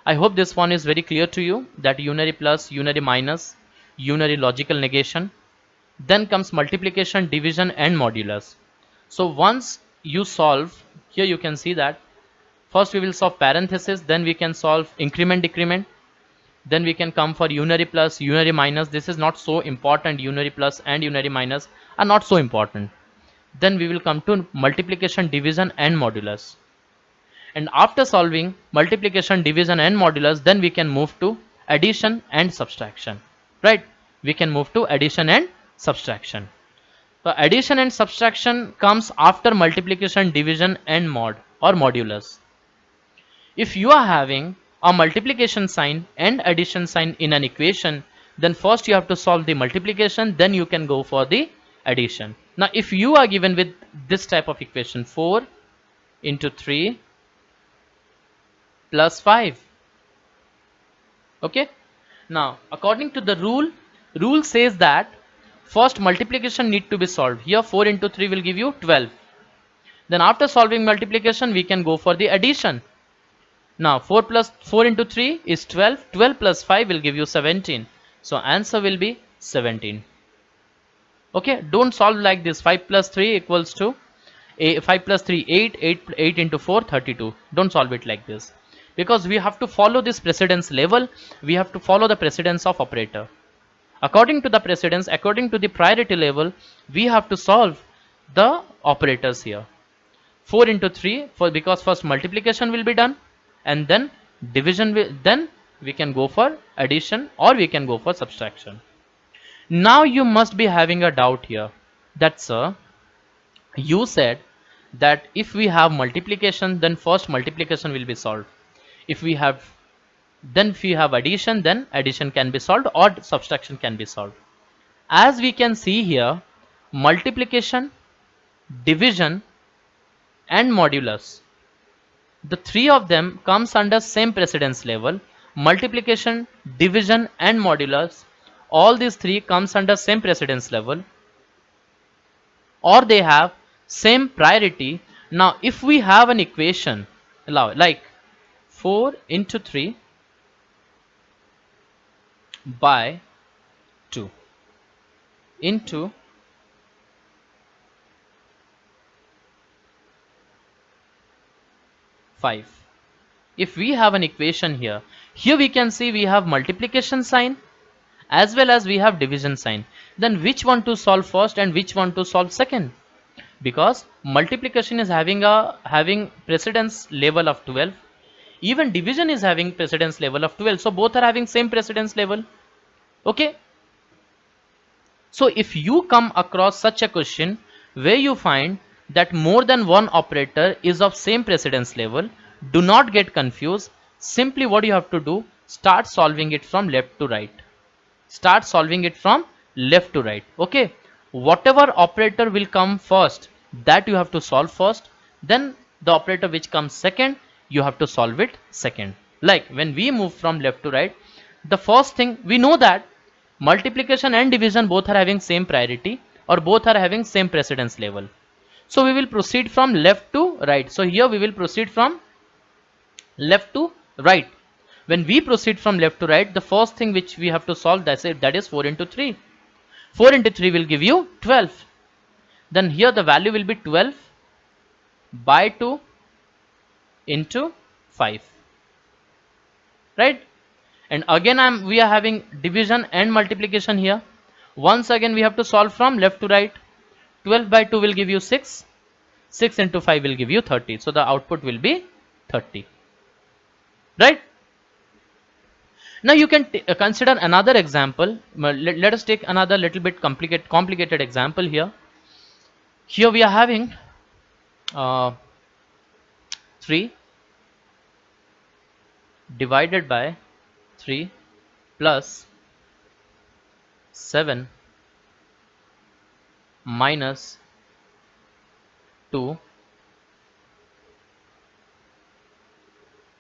I hope this one is very clear to you, that unary plus, unary minus, unary logical negation. Then comes multiplication, division and modulus. So once you solve, here you can see that first we will solve parenthesis, then we can solve increment decrement, then we can come for unary plus, unary minus. This is not so important. Unary plus and unary minus are not so important. Then we will come to multiplication, division and modulus. And after solving multiplication, division and modulus, then we can move to addition and subtraction, right? We can move to addition and subtraction. So addition and subtraction comes after multiplication, division and mod or modulus. If you are having a multiplication sign and addition sign in an equation, then first you have to solve the multiplication, then you can go for the addition. Now if you are given with this type of equation, 4 into 3 plus 5, okay, now according to the rule says that first multiplication need to be solved. Here 4 into 3 will give you 12. Then after solving multiplication, we can go for the addition. Now 4 into 3 is 12. 12 plus 5 will give you 17. So answer will be 17. Okay, don't solve like this. 5 plus 3 equals to 5 plus 3 8 into 4 32. Don't solve it like this, because we have to follow this precedence level. We have to follow the precedence of operator. According to the precedence, according to the priority level, we have to solve the operators here. 4 into 3 because first multiplication will be done, and then division will, then we can go for addition or we can go for subtraction. Now you must be having a doubt here, that sir, you said that if we have multiplication, then first multiplication will be solved. If we have addition, then addition can be solved or subtraction can be solved. As we can see here, multiplication, division and modulus, the three of them comes under same precedence level. Multiplication, division and modulus, all these three comes under same precedence level, or they have same priority. Now if we have an equation like 4 into 3 by 2 into 5. If we have an equation here we can see we have multiplication sign as well as we have division sign. Then which one to solve first and which one to solve second? Because multiplication is having precedence level of 12, even division is having precedence level of 12, so both are having same precedence level. Okay, so if you come across such a question where you find that more than one operator is of same precedence level, do not get confused. Simply what you have to do, start solving it from left to right. Start solving it from left to right. Okay, whatever operator will come first, that you have to solve first. Then the operator which comes second, you have to solve it second. Like when we move from left to right, the first thing we know that multiplication and division both are having same priority or both are having same precedence level. So we will proceed from left to right. So here we will proceed from left to right. When we proceed from left to right, the first thing which we have to solve, that is 4 into 3. 4 into 3 will give you 12. Then here the value will be 12. by 2 into 5, right? And again we are having division and multiplication here. Once again we have to solve from left to right. 12 by 2 will give you 6. 6 into 5 will give you 30. So the output will be 30, right? Now you can consider another example. Let us take another little bit complicated example here. Here we are having 3 divided by 3 plus 7 minus 2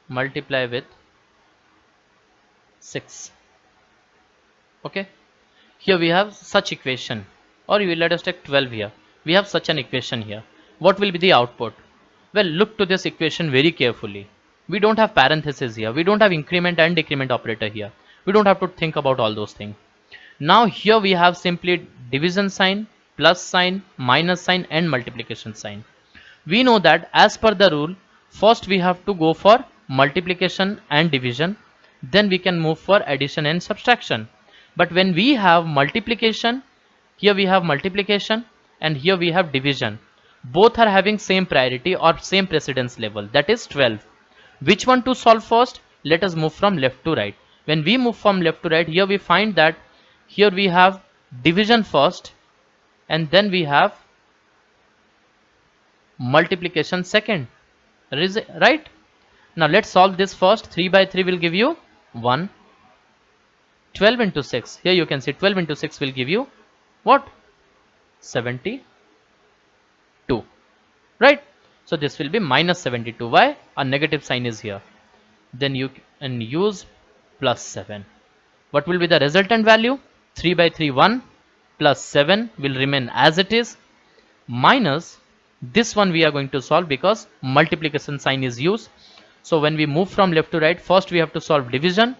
multiply with 6. Okay, here we have such equation, or you let us take 12 here. We have such an equation here. What will be the output? Well, look to this equation very carefully. We don't have parenthesis here. We don't have increment and decrement operator here. We don't have to think about all those things. Now here we have simply division sign, plus sign, minus sign and multiplication sign. We know that as per the rule, first we have to go for multiplication and division, then we can move for addition and subtraction. But when we have multiplication, here we have multiplication and here we have division, both are having same priority or same precedence level, that is 12. Which one to solve first? Let us move from left to right. When we move from left to right, here we find that here we have division first and then we have multiplication second, right? Now let's solve this first. 3 by 3 will give you 1. 12 into 6, here you can see 12 into 6 will give you what? 72, right? So this will be minus 72. Why? A negative sign is here. Then you can use plus 7. What will be the resultant value? 3 by 3 1 plus 7 will remain as it is, minus this one we are going to solve because multiplication sign is used. So when we move from left to right, first we have to solve division,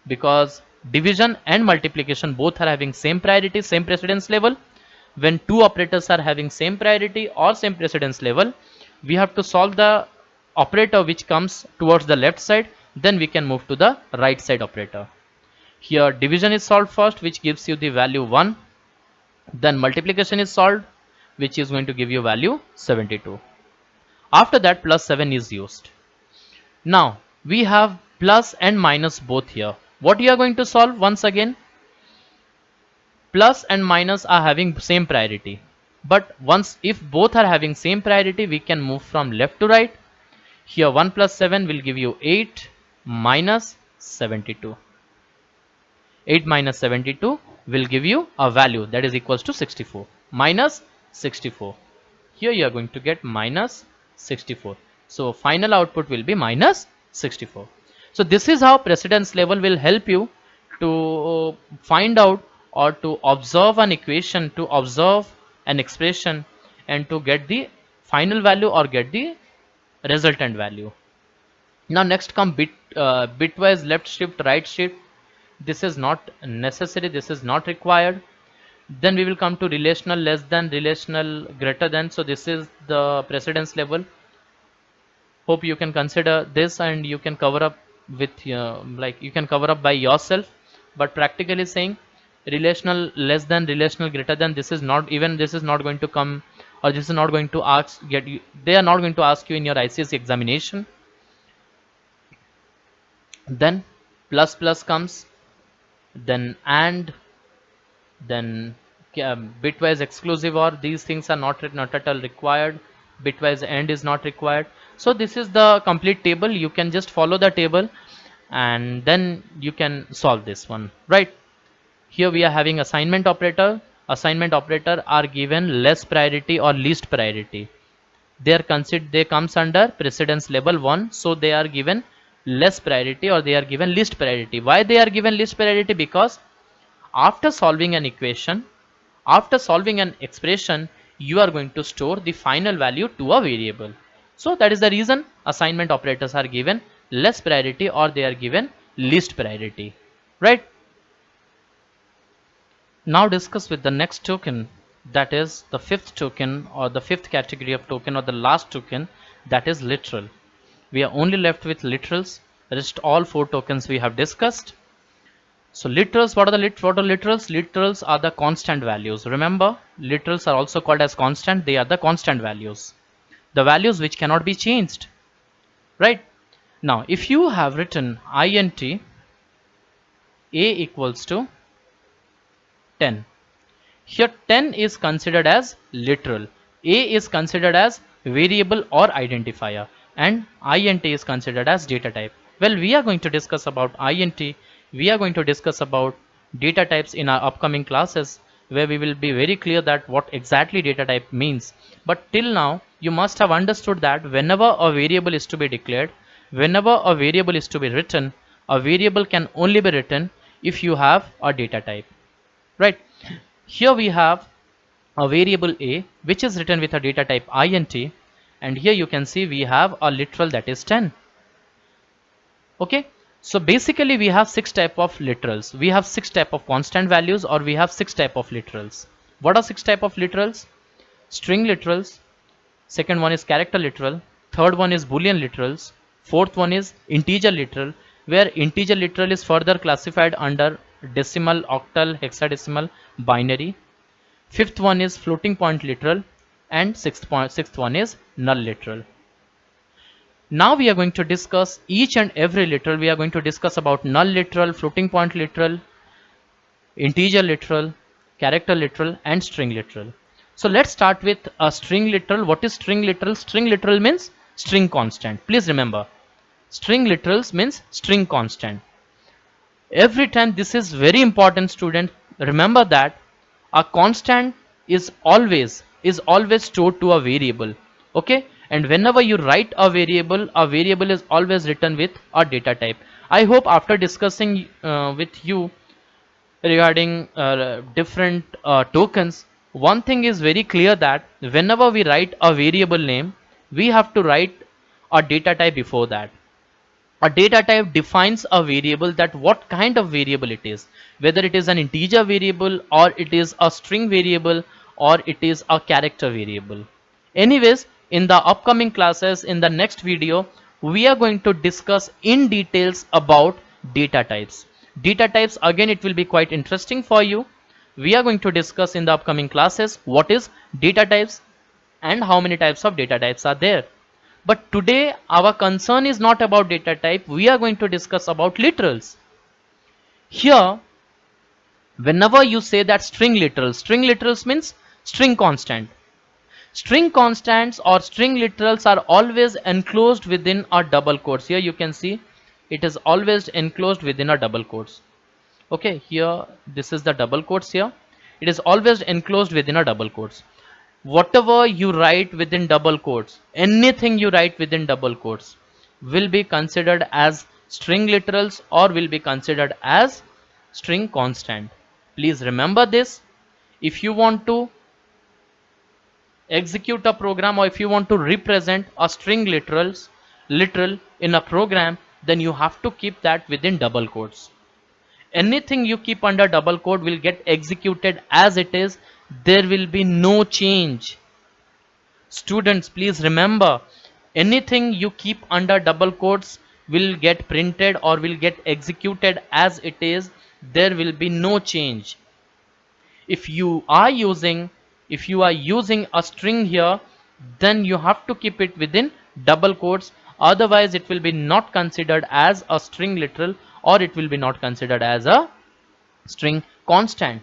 because division and multiplication both are having same priority, same precedence level. When two operators are having same priority or same precedence level, we have to solve the operator which comes towards the left side, then we can move to the right side operator. Here division is solved first, which gives you the value 1. Then multiplication is solved, which is going to give you value 72. After that plus 7 is used. Now we have plus and minus both here. What you are going to solve? Once again, plus and minus are having same priority, but once if both are having same priority, we can move from left to right. Here 1 plus 7 will give you 8 minus 72. 8 minus 72 will give you a value that is equals to 64, minus 64. Here you are going to get minus 64. So final output will be minus 64. So this is how precedence level will help you to find out or to observe an equation, to observe an expression, and to get the final value or get the resultant value. Now next come bitwise left shift, right shift. This is not necessary, this is not required. Then we will come to relational less than, relational greater than. So this is the precedence level. Hope you can consider this and you can cover up with like you can cover up by yourself. But practically saying, relational less than, relational greater than, this is not going to come, or this is not going to ask, they are not going to ask you in your ICSE examination. Then plus plus comes, then and, then bitwise exclusive or, these things are not at all required. Bitwise and is not required. So this is the complete table. You can just follow the table and then you can solve this one, right? Here we are having assignment operator. Assignment operator are given less priority or least priority. They comes under precedence level 1, so they are given less priority or they are given least priority. Why they are given least priority? Because after solving an equation, after solving an expression, you are going to store the final value to a variable. So that is the reason assignment operators are given less priority or they are given least priority, right? Now discuss with the next token, that is the fifth token or the fifth category of token or the last token, that is literal. We are only left with literals. Rest all four tokens we have discussed. So literals, what are literals? Literals are the constant values. Remember, literals are also called as constant. They are the constant values, the values which cannot be changed, right? Now if you have written int a equals to 10, here 10 is considered as literal, a is considered as variable or identifier, and int is considered as data type. Well, we are going to discuss about int, we are going to discuss about data types in our upcoming classes, where we will be very clear that what exactly data type means. But till now you must have understood that whenever a variable is to be declared, whenever a variable is to be written, a variable can only be written if you have a data type, right? Here we have a variable a which is written with a data type int, and here you can see we have a literal, that is 10. Okay, so basically we have six type of literals. We have six type of constant values, or we have six type of literals. What are six type of literals? String literals, second one is character literal, third one is boolean literals, fourth one is integer literal, where integer literal is further classified under decimal, octal, hexadecimal, binary. Fifth one is floating point literal, and sixth one is null literal. Now we are going to discuss each and every literal. We are going to discuss about null literal, floating point literal, integer literal, character literal, and string literal. So let's start with a string literal. What is string literal? String literal means string constant. Please remember, string literals means string constant. Every time, this is very important, student. Remember that a constant is always stored to a variable. Okay, and whenever you write a variable is always written with a data type. I hope after discussing with you regarding different tokens, one thing is very clear, that whenever we write a variable name, we have to write a data type before that. A data type defines a variable, that what kind of variable it is, whether it is an integer variable, or it is a string variable, or it is a character variable. Anyways, in the upcoming classes, in the next video, we are going to discuss in details about data types. Data types, again, it will be quite interesting for you. We are going to discuss in the upcoming classes what is data types and how many types of data types are there. But today our concern is not about data type. We are going to discuss about literals. Here, whenever you say that string literals means string constant. String constants or string literals are always enclosed within a double quotes. Here you can see it is always enclosed within a double quotes. Okay, here this is the double quotes. Here it is always enclosed within a double quotes. Whatever you write within double quotes, anything you write within double quotes will be considered as string literals or will be considered as string constant. Please remember this. If you want to execute a program, or if you want to represent a string literal in a program, then you have to keep that within double quotes. Anything you keep under double quote will get executed as it is. There will be no change. Students, please remember, anything you keep under double quotes will get printed or will get executed as it is. There will be no change. If you are using a string here, then you have to keep it within double quotes, otherwise it will be not considered as a string literal, or it will be not considered as a string constant.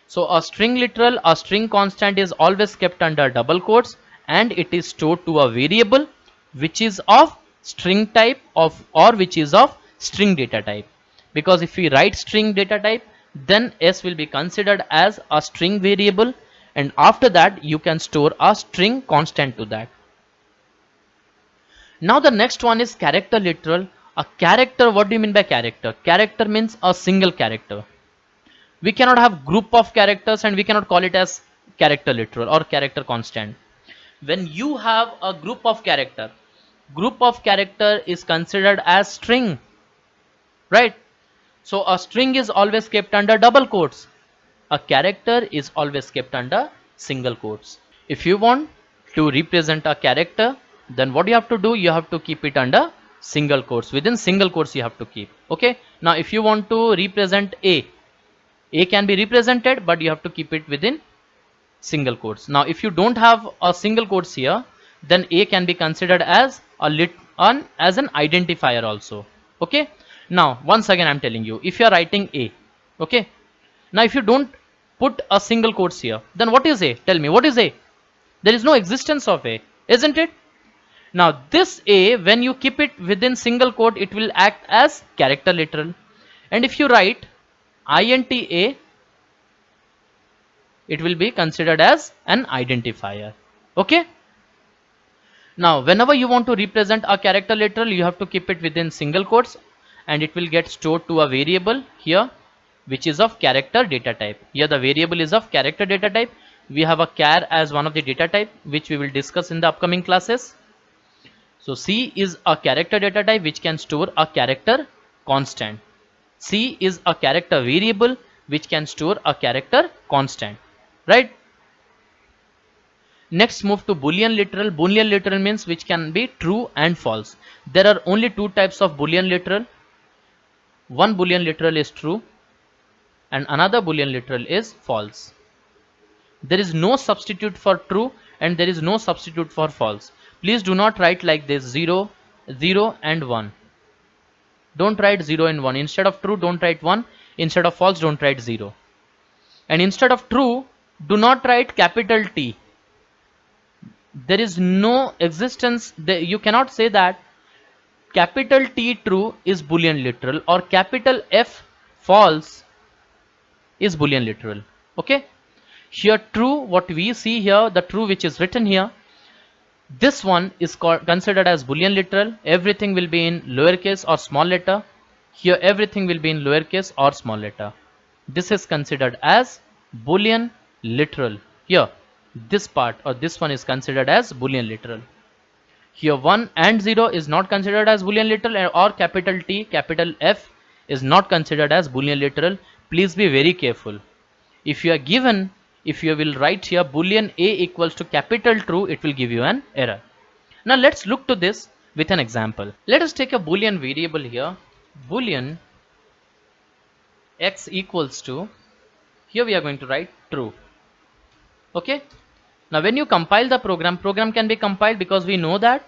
So a string literal, a string constant is always kept under double quotes, and it is stored to a variable which is of string type or which is of string data type. Because if we write string data type, then s will be considered as a string variable, and after that you can store a string constant to that. Now the next one is character literal. A character, what do you mean by character? Character means a single character. We cannot have group of characters, and we cannot call it as character literal or character constant. When you have a group of character is considered as string, right? So a string is always kept under double quotes. A character is always kept under single quotes. If you want to represent a character, then what you have to do, you have to keep it under single quotes. Within single quotes you have to keep. Okay, now if you want to represent a can be represented, but you have to keep it within single quotes. Now if you don't have a single quotes here, then a can be considered as as an identifier also. Okay, now once again I'm telling you, if you are writing a, okay, now if you don't put a single quotes here, then what is a? Tell me, what is a? There is no existence of a, isn't it? Now this a, when you keep it within single quote, it will act as character literal, and if you write int a, it will be considered as an identifier. Okay, now whenever you want to represent a character literal, you have to keep it within single quotes, and it will get stored to a variable here which is of character data type. Here the variable is of character data type. We have a char as one of the data type, which we will discuss in the upcoming classes. So C is a character data type which can store a character constant. C is a character variable which can store a character constant, right? Next, move to Boolean literal. Boolean literal means which can be true and false. There are only two types of Boolean literal. One Boolean literal is true and another Boolean literal is false. There is no substitute for true and there is no substitute for false. Please do not write like this 0, 0 and 1. Don't write 0 and 1. Instead of true, don't write 1. Instead of false, don't write 0. And instead of true, do not write capital T. There is no existence. You cannot say that capital T true is Boolean literal or capital F false is Boolean literal. Okay, here true, what we see here, the true which is written here, this one is considered as Boolean literal. Everything will be in lowercase or small letter. Here everything will be in lowercase or small letter. This is considered as Boolean literal. Here this part or this one is considered as Boolean literal. Here 1 and 0 is not considered as Boolean literal, or capital T, capital F is not considered as Boolean literal. Please be very careful. If you are given, if you will write here Boolean A equals to capital true, it will give you an error. Now let's look to this with an example. Let us take a Boolean variable here. Boolean x equals to, here we are going to write true. Okay. Now when you compile the program can be compiled because we know that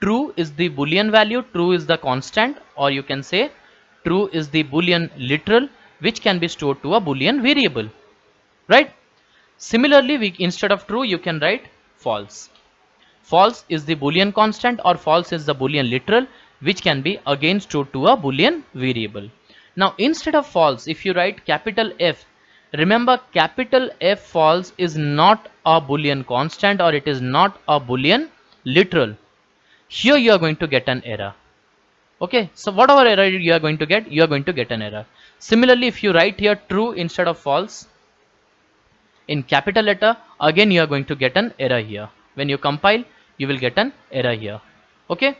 true is the Boolean value, true is the constant, or you can say true is the Boolean literal which can be stored to a Boolean variable, right? Similarly, instead of true you can write false. False is the Boolean constant or false is the Boolean literal which can be again stored to a Boolean variable. Now instead of false, if you write capital F, remember capital F false is not a Boolean constant or it is not a Boolean literal. Here you are going to get an error. Okay, so whatever error you are going to get, you are going to get an error. Similarly, if you write here true instead of false in capital letter, again you are going to get an error here. When you compile, you will get an error here. Okay,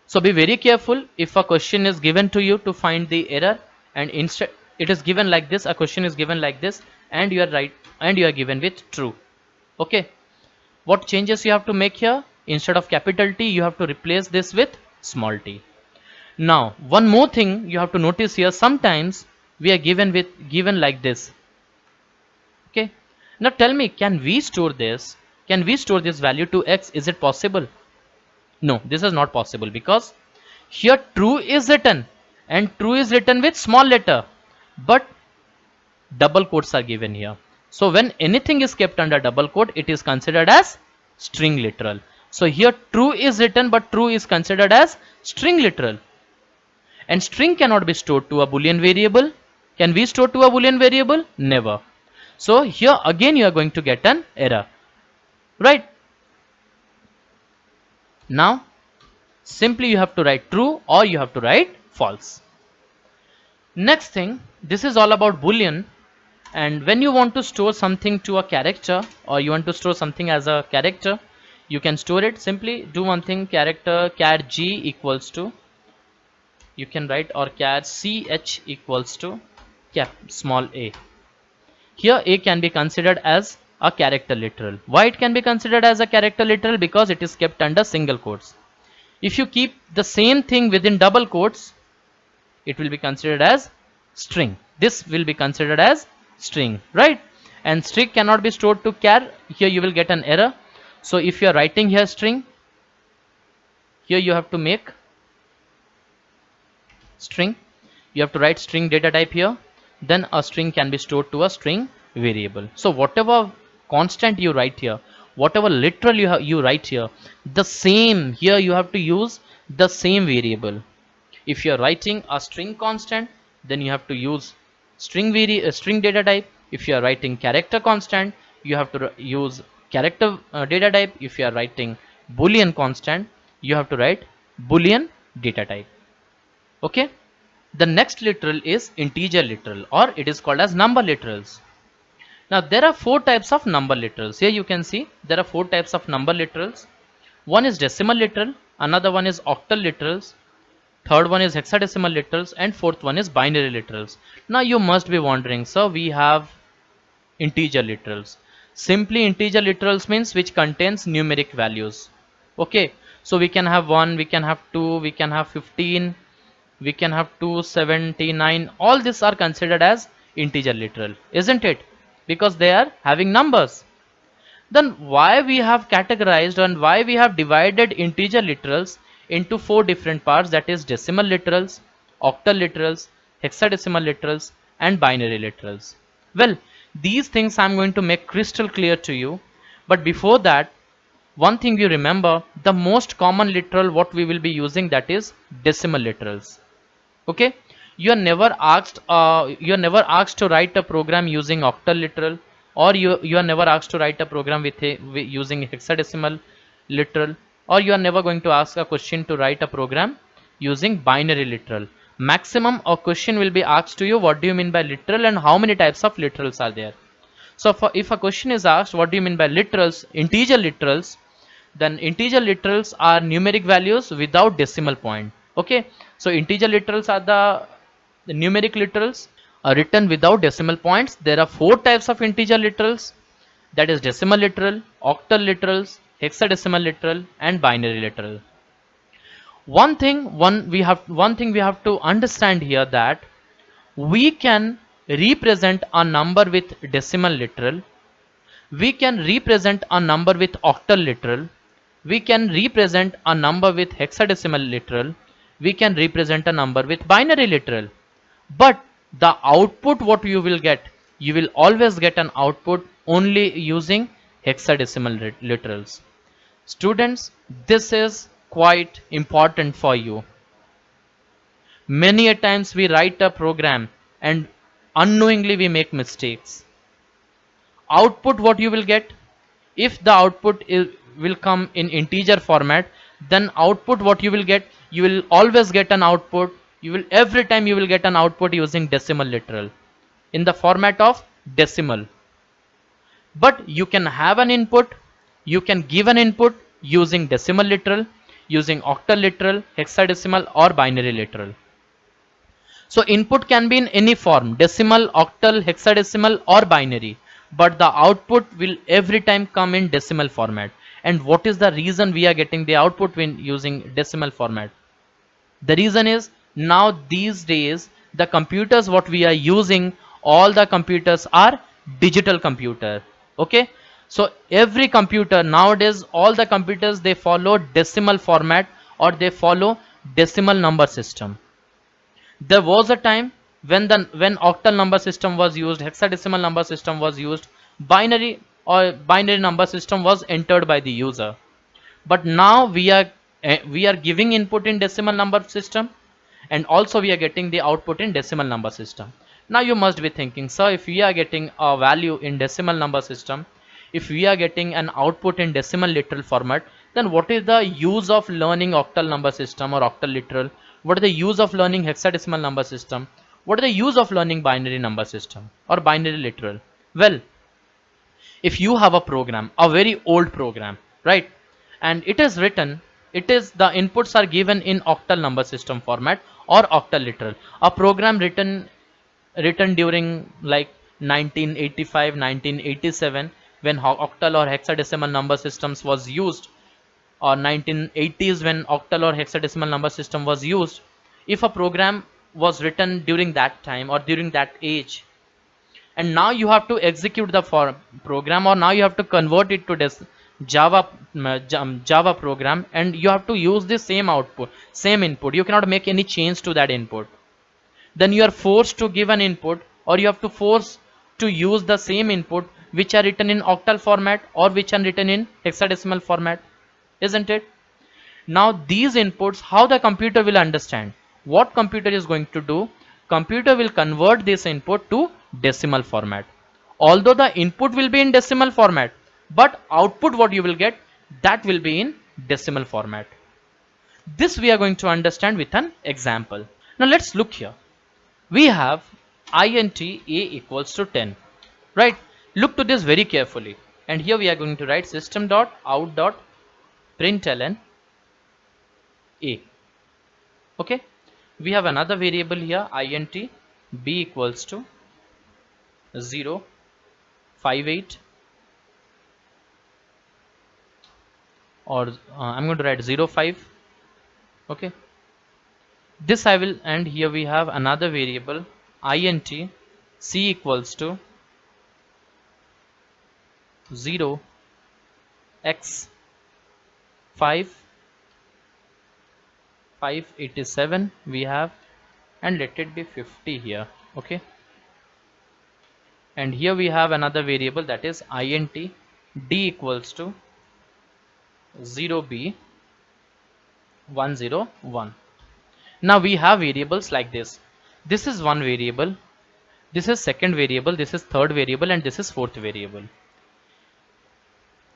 so be very careful. If a question is given to you to find the error and instead it is given like this, a question is given like this and you are right and you are given with true. Okay, what changes you have to make here? Instead of capital T, you have to replace this with small t. Now one more thing you have to notice here, sometimes we are given like this. Okay, now tell me, can we store this? Can we store this value to x? Is it possible? No, this is not possible because here true is written and true is written with small letter, but double quotes are given here. So when anything is kept under double quote, it is considered as string literal. So here true is written but true is considered as string literal, and string cannot be stored to a Boolean variable. Can we store to a Boolean variable? Never. So here again you are going to get an error, right? Now simply you have to write true or you have to write false. Next thing, this is all about Boolean, and when you want to store something to a character or you want to store something as a character, you can store it. Simply do one thing, character char g equals to, you can write, or char ch equals to cap small a. Here A can be considered as a character literal. Why it can be considered as a character literal? Because it is kept under single quotes. If you keep the same thing within double quotes, it will be considered as string. This will be considered as string, right? And string cannot be stored to char. Here you will get an error. So if you are writing here string, here you have to make string. You have to write string data type here. Then a string can be stored to a string variable. So whatever constant you write here, whatever literal you write here, the same here you have to use the same variable. If you are writing a string constant, then you have to use string data type. If you are writing character constant, you have to use character data type. If you are writing boolean constant, you have to write boolean data type. Okay. The next literal is integer literal, or it is called as number literals. Now there are four types of number literals. Here you can see there are four types of number literals. One is decimal literal, another one is octal literals, third one is hexadecimal literals, and fourth one is binary literals. Now you must be wondering, sir, we have integer literals. Simply integer literals means which contains numeric values. Okay, so we can have 1, we can have 2, we can have 15, we can have 279. All these are considered as integer literal, isn't it? Because they are having numbers. Then why we have categorized and why we have divided integer literals into four different parts, that is decimal literals, octal literals, hexadecimal literals, and binary literals? Well, these things I'm going to make crystal clear to you. But before that, one thing you remember, the most common literal what we will be using, that is decimal literals. Okay, you are never asked to write a program using octal literal, or you are never asked to write a program with using hexadecimal literal, or you are never going to ask a question to write a program using binary literal. Maximum a question will be asked to you, what do you mean by literal and how many types of literals are there. So if a question is asked what do you mean by literals, integer literals, then integer literals are numeric values without decimal point. Okay, so integer literals are the numeric literals are written without decimal points. There are four types of integer literals, that is decimal literal, octal literals, hexadecimal literal, and binary literal. One thing we have to understand here, that we can represent a number with decimal literal, we can represent a number with octal literal, we can represent a number with hexadecimal literal, we can represent a number with binary literal. But the output what you will get, you will always get an output only using hexadecimal literals. Students, this is quite important for you. Many a times we write a program and unknowingly we make mistakes. Output what you will get, if the output will come in integer format, then output what you will get, you will always get an output, every time you will get an output using decimal literal in the format of decimal. But you can have an input, you can give an input using decimal literal, using octal literal, hexadecimal, or binary literal. So input can be in any form, decimal, octal, hexadecimal, or binary, but the output will every time come in decimal format. And what is the reason we are getting the output when using decimal format? The reason is, now these days the computers what we are using, all the computers are digital computer. Okay, so every computer nowadays, all the computers, they follow decimal format, or they follow decimal number system. There was a time when octal number system was used, hexadecimal number system was used, binary number system was entered by the user. But now we are giving input in decimal number system, and also we are getting the output in decimal number system. Now you must be thinking, sir, if we are getting a value in decimal number system, if we are getting an output in decimal literal format, then what is the use of learning octal number system or octal literal? What is the use of learning hexadecimal number system? What is the use of learning binary number system or binary literal? Well, if you have a program, a very old program, right, and it is written, the inputs are given in octal number system format or octal literal, a program written during like 1985, 1987, when octal or hexadecimal number systems was used, or 1980s when octal or hexadecimal number system was used. If a program was written during that time or during that age, and now you have to execute the program, or now you have to convert it to this Java program, and you have to use the same output, same input. You cannot make any change to that input. Then you are forced to give an input, or you have to force to use the same input which are written in octal format or which are written in hexadecimal format, isn't it? Now these inputs, how the computer will understand? What computer is going to do? Computer will convert this input to decimal format. Although the input will be in decimal format, but output what you will get, that will be in decimal format. This we are going to understand with an example. Now let's look here. We have int a equals to 10, right? Look to this very carefully, and here we are going to write system.out.println a. Okay, we have another variable here, int b equals to 0, 5, 8, or I'm going to write 0, 5. Okay, this I will, and here we have another variable int c equals to 0, x, 5, 587 we have, and let it be 50 here. Okay, and here we have another variable, that is int d equals to 0b 101. Now we have variables like this. This is one variable, this is second variable, this is third variable, and this is fourth variable.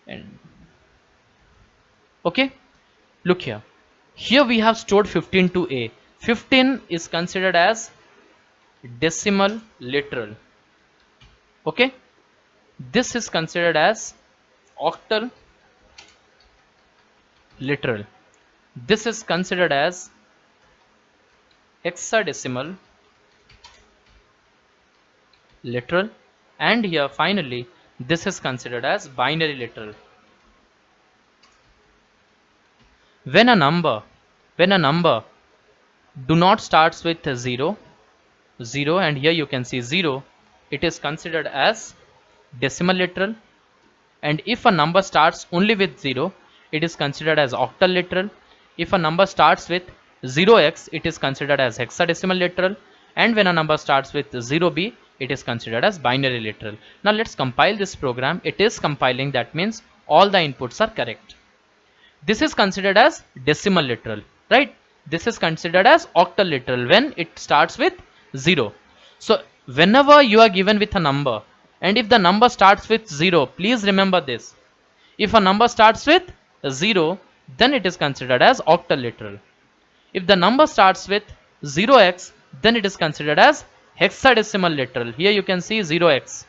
And okay, look here. Here we have stored 15 to a. 15 is considered as decimal literal. Okay, this is considered as octal literal. This is considered as hexadecimal literal, and here finally this is considered as binary literal. When a number do not starts with 0, 0, and here you can see 0, it is considered as decimal literal. And if a number starts only with 0, it is considered as octal literal. If a number starts with 0x, it is considered as hexadecimal literal. And when a number starts with 0b, it is considered as binary literal. Now let's compile this program. It is compiling, that means all the inputs are correct. This is considered as decimal literal, right? This is considered as octal literal when it starts with 0. So whenever you are given with a number, and if the number starts with 0, please remember this. If a number starts with 0, then it is considered as octal literal. If the number starts with 0x, then it is considered as hexadecimal literal. Here you can see 0x.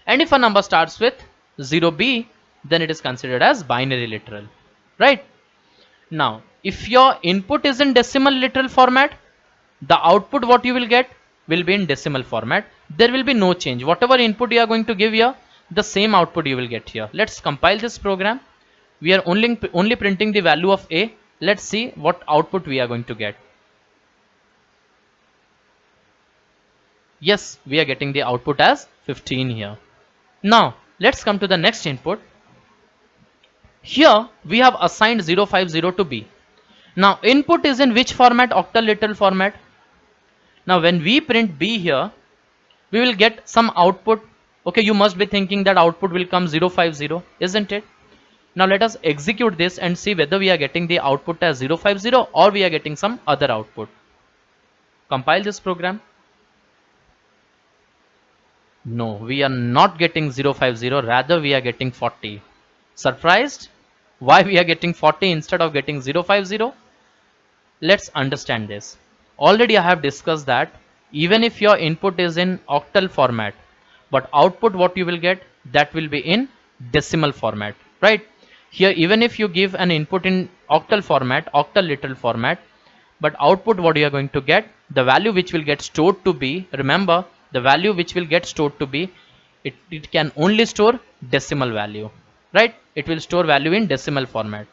And if a number starts with 0b, then it is considered as binary literal, right? Now if your input is in decimal literal format, the output what you will get will be in decimal format. There will be no change. Whatever input you are going to give here, the same output you will get here. Let's compile this program. We are only printing the value of a. Let's see what output we are going to get. Yes, we are getting the output as 15 here. Now let's come to the next input. Here we have assigned 050 to b. Now input is in which format? Octal literal format. Now when we print b here, we will get some output. Okay, you must be thinking that output will come 050, isn't it? Now let us execute this and see whether we are getting the output as 050 or we are getting some other output. Compile this program. No, we are not getting 050, rather we are getting 40. Surprised? Why we are getting 40 instead of getting 050? Let's understand this. Already I have discussed that even if your input is in octal format, but output what you will get, that will be in decimal format, right? Here even if you give an input in octal format, octal literal format, but output what you are going to get, the value which will get stored to be, remember the value which will get stored to be, it can only store decimal value, right? It will store value in decimal format.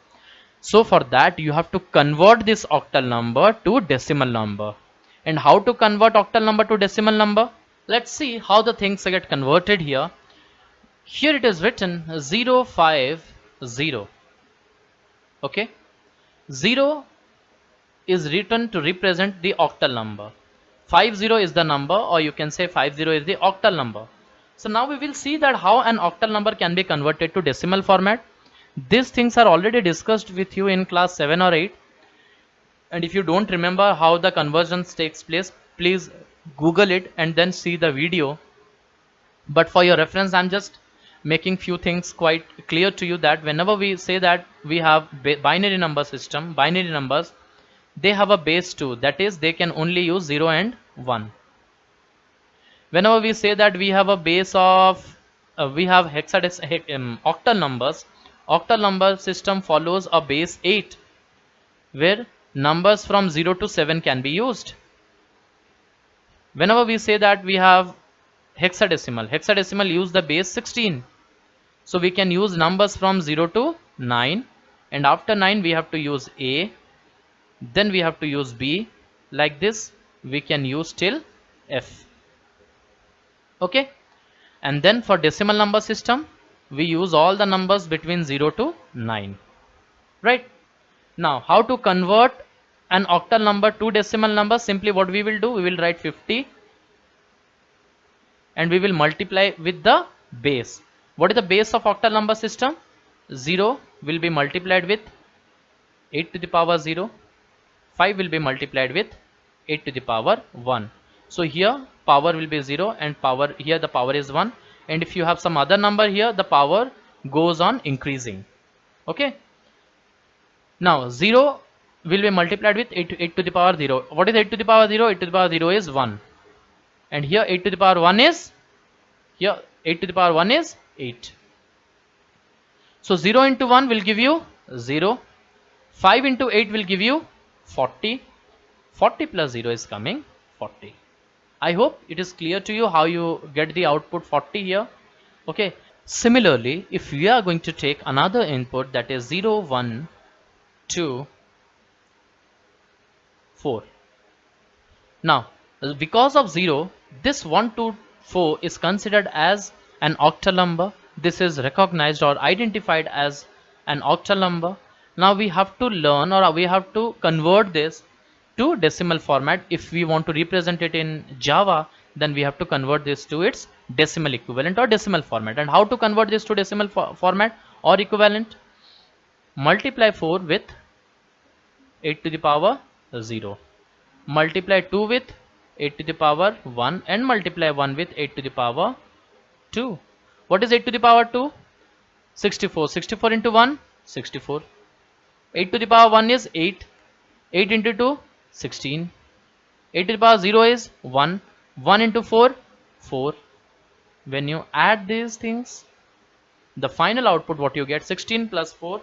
So for that you have to convert this octal number to decimal number. And how to convert octal number to decimal number? Let's see how the things get converted here. Here it is written 050. Okay, 0 is written to represent the octal number. 50 is the number, or you can say 50 is the octal number. So now we will see that how an octal number can be converted to decimal format. These things are already discussed with you in class 7 or 8. And if you don't remember how the conversions takes place, please Google it and then see the video. But for your reference, I'm just making few things quite clear to you, that whenever we say that we have binary number system, binary numbers, they have a base 2, that is they can only use 0 and 1. Whenever we say that we have a base of we have octal numbers, octal number system follows a base 8 where numbers from 0 to 7 can be used. Whenever we say that we have hexadecimal, hexadecimal use the base 16, so we can use numbers from 0 to 9, and after 9 we have to use A, then we have to use B, like this we can use till F. Okay, and then for decimal number system we use all the numbers between 0 to 9, right? Now how to convert an octal number to decimal number? Simply what we will do, we will write 50 and we will multiply with the base. What is the base of octal number system? 0 will be multiplied with 8 to the power 0, 5 will be multiplied with 8 to the power 1. So here power will be 0 and power, here the power is 1, and if you have some other number here, the power goes on increasing. Okay, now 0 will be multiplied with 8 to the power 0. What is 8 to the power 0? 8 to the power 0 is 1, and here 8 to the power 1 is, here 8 to the power 1 is 8. So 0 into 1 will give you 0, 5 into 8 will give you 40, 40 plus 0 is coming 40. I hope it is clear to you how you get the output 40 here. Okay, similarly if we are going to take another input, that is 0, 1, 2, 4. Now because of 0, this 1, 2, 4 is considered as an octal number. This is recognized or identified as an octal number. Now we have to learn, or we have to convert this to decimal format. If we want to represent it in Java, then we have to convert this to its decimal equivalent or decimal format. And how to convert this to decimal format or equivalent? Multiply 4 with 8 to the power 0, multiply 2 with 8 to the power 1, and multiply 1 with 8 to the power 2. What is 8 to the power 2? 64. 64 into 1, 64. 8 to the power 1 is 8. 8 into 2, 16. 8 to the power 0 is 1. 1 into 4, 4. When you add these things, the final output what you get, 16 plus 4,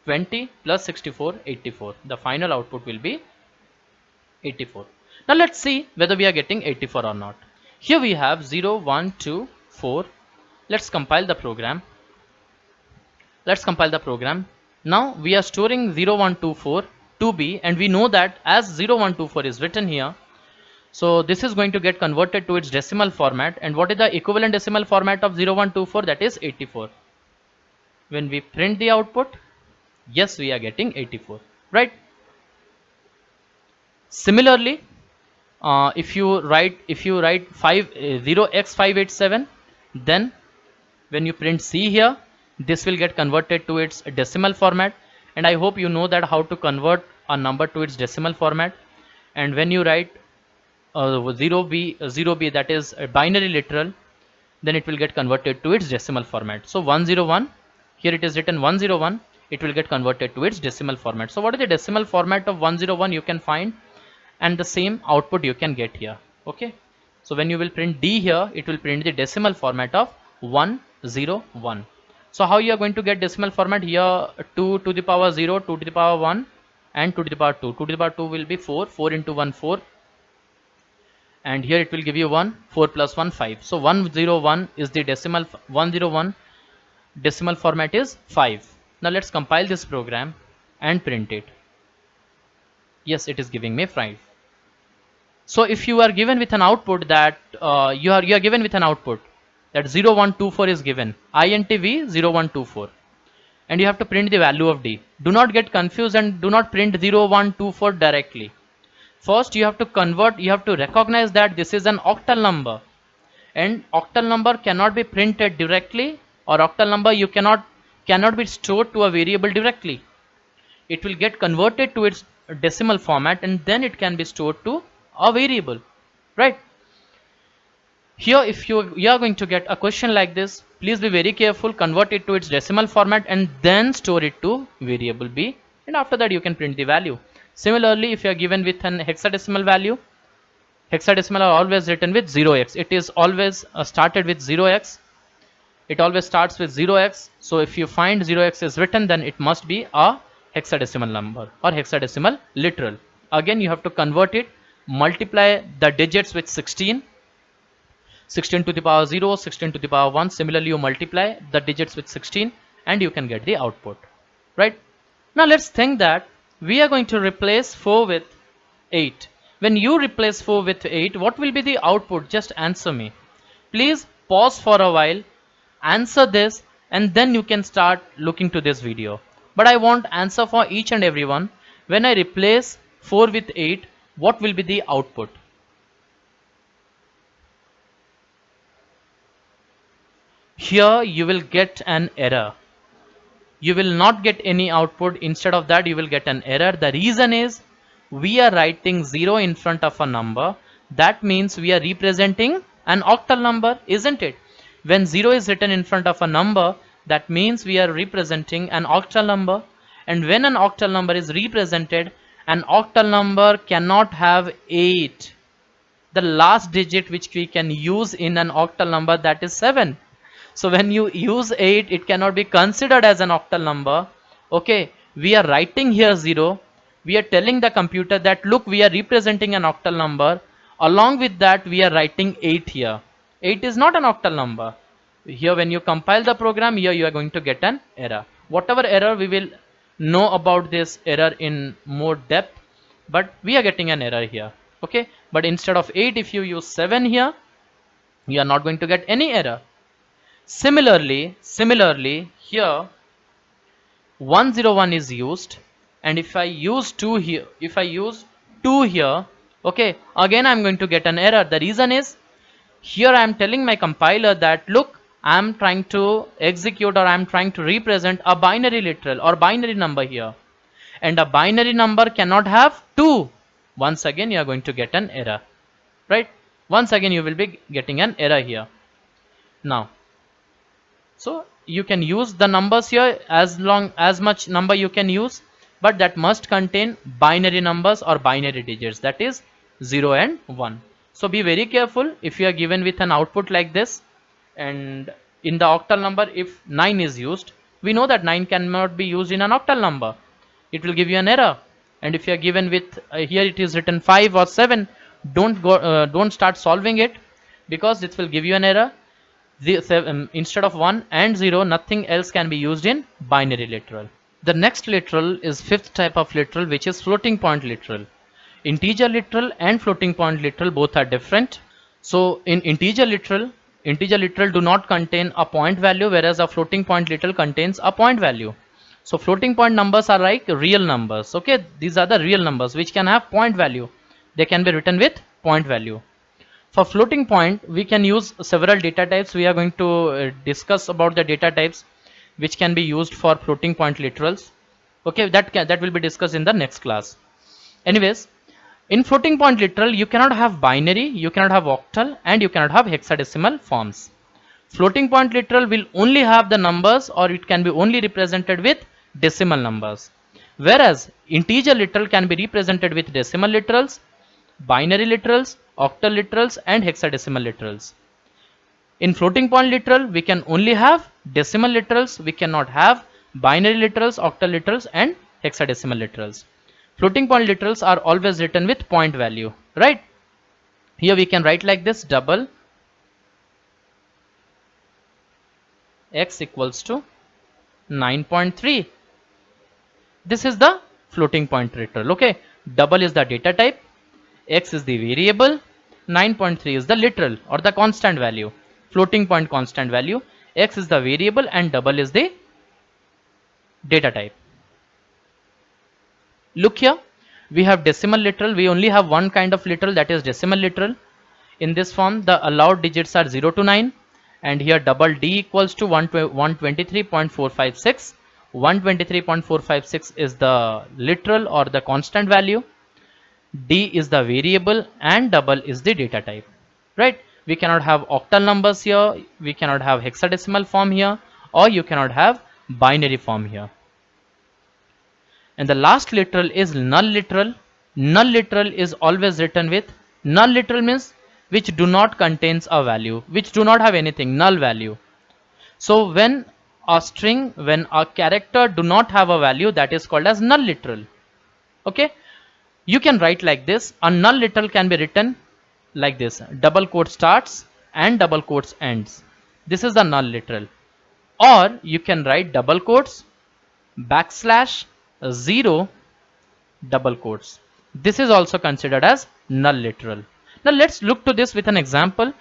20 plus 64, 84. The final output will be 84. Now let's see whether we are getting 84 or not. Here we have 0, 1, 2, 4. Let's compile the program. Let's compile the program. Now we are storing 0, 1, 2, 4 to B, and we know that as 0, 1, 2, 4 is written here, so this is going to get converted to its decimal format. And what is the equivalent decimal format of 0, 1, 2, 4? That is 84. When we print the output, yes, we are getting 84, right? Similarly, if you write 0x587, then when you print C here, this will get converted to its decimal format. And I hope you know that how to convert a number to its decimal format. And when you write 0b, that is a binary literal, then it will get converted to its decimal format. So 101, here it is written 101, it will get converted to its decimal format. So what is the decimal format of 101? You can find, and the same output you can get here. Okay, so when you will print D here, it will print the decimal format of 101. So how you are going to get decimal format? Here 2 to the power 0, 2 to the power 1, and 2 to the power 2. 2 to the power 2 will be 4. 4 into 1, 4. and here it will give you 1. 4 plus 1 5. So 101 is the decimal. 101 decimal format is 5. Now let's compile this program and print it. Yes, it is giving me 5. So if you are given with an output that you are given with an output that 0124 is given, INTV 0124, and you have to print the value of D. Do not get confused and do not print 0124 directly. First you have to convert, you have to recognize that this is an octal number, and octal number cannot be printed directly, or octal number you cannot be stored to a variable directly. It will get converted to its decimal format and then it can be stored to a variable, right? Here if you are going to get a question like this, please be very careful, convert it to its decimal format and then store it to variable B, and after that you can print the value. Similarly, if you are given with an hexadecimal value, hexadecimal are always written with 0x. It is always started with 0x. It always starts with 0x. So if you find 0x is written, then it must be a hexadecimal number or hexadecimal literal. Again you have to convert it, multiply the digits with 16 to the power 0, 16 to the power 1. Similarly you multiply the digits with 16 and you can get the output, right? Now let's think that we are going to replace 4 with 8. When you replace 4 with 8, what will be the output? Just answer me. Please pause for a while, answer this, and then you can start looking to this video. But I want answer for each and every one. When I replace 4 with 8, what will be the output? Here you will get an error. You will not get any output. Instead of that you will get an error. The reason is we are writing 0 in front of a number. That means we are representing an octal number, isn't it? When 0 is written in front of a number, that means we are representing an octal number, and when an octal number is represented, an octal number cannot have 8. The last digit which we can use in an octal number, that is 7. So when you use 8, it cannot be considered as an octal number. Okay, we are writing here 0. We are telling the computer that look, we are representing an octal number. Along with that we are writing 8 here. 8 is not an octal number. Here when you compile the program, here you are going to get an error. Whatever error, we will know about this error in more depth, but we are getting an error here. Okay, but instead of 8, if you use 7 here, you are not going to get any error. Similarly here 101 is used, and if I use 2 here, okay, again I'm going to get an error. The reason is here I am telling my compiler that look, I am trying to execute, or I am trying to represent a binary literal or binary number here, and a binary number cannot have 2. Once again you are going to get an error, right? Once again you will be getting an error here. Now, so you can use the numbers here as much number you can use, but that must contain binary numbers or binary digits, that is 0 and 1. So be very careful if you are given with an output like this, and in the octal number if 9 is used, we know that 9 cannot be used in an octal number. It will give you an error. And if you are given with here it is written 5 or 7, don't start solving it, because it will give you an error. Instead of 1 and 0, nothing else can be used in binary literal. The next literal is fifth type of literal, which is floating point literal. Integer literal and floating point literal both are different. So in integer literal do not contain a point value, whereas a floating point literal contains a point value. So floating point numbers are like real numbers. Okay, these are the real numbers which can have point value. They can be written with point value. For floating point, we can use several data types. We are going to discuss about the data types which can be used for floating point literals. Okay, that will be discussed in the next class. Anyways, in floating point literal, you cannot have binary, you cannot have octal, and you cannot have hexadecimal forms. Floating point literal will only have the numbers, or it can be only represented with decimal numbers. Whereas integer literal can be represented with decimal literals, binary literals, octal literals, and hexadecimal literals. In floating point literal, we can only have decimal literals, we cannot have binary literals, octal literals, and hexadecimal literals. Floating point literals are always written with point value, right? Here we can write like this: double x equals to 9.3. This is the floating point literal. Okay, double is the data type, x is the variable, 9.3 is the literal or the constant value, floating point constant value. X is the variable and double is the data type. Look here, we have decimal literal. We only have one kind of literal, that is decimal literal. In this form, the allowed digits are 0 to 9, and here double D equals to 123.456. 123.456 is the literal or the constant value, D is the variable, and double is the data type. Right? We cannot have octal numbers here, we cannot have hexadecimal form here, or you cannot have binary form here. And the last literal is null literal. Null literal is always written with, null literal means which do not contains a value, which do not have anything, null value. So when a string, when a character do not have a value, that is called as null literal. Okay, you can write like this. A null literal can be written like this: double quote starts and double quotes ends. This is the null literal. Or you can write double quotes backslash 0 double quotes. This is also considered as null literal. Now let's look to this with an example.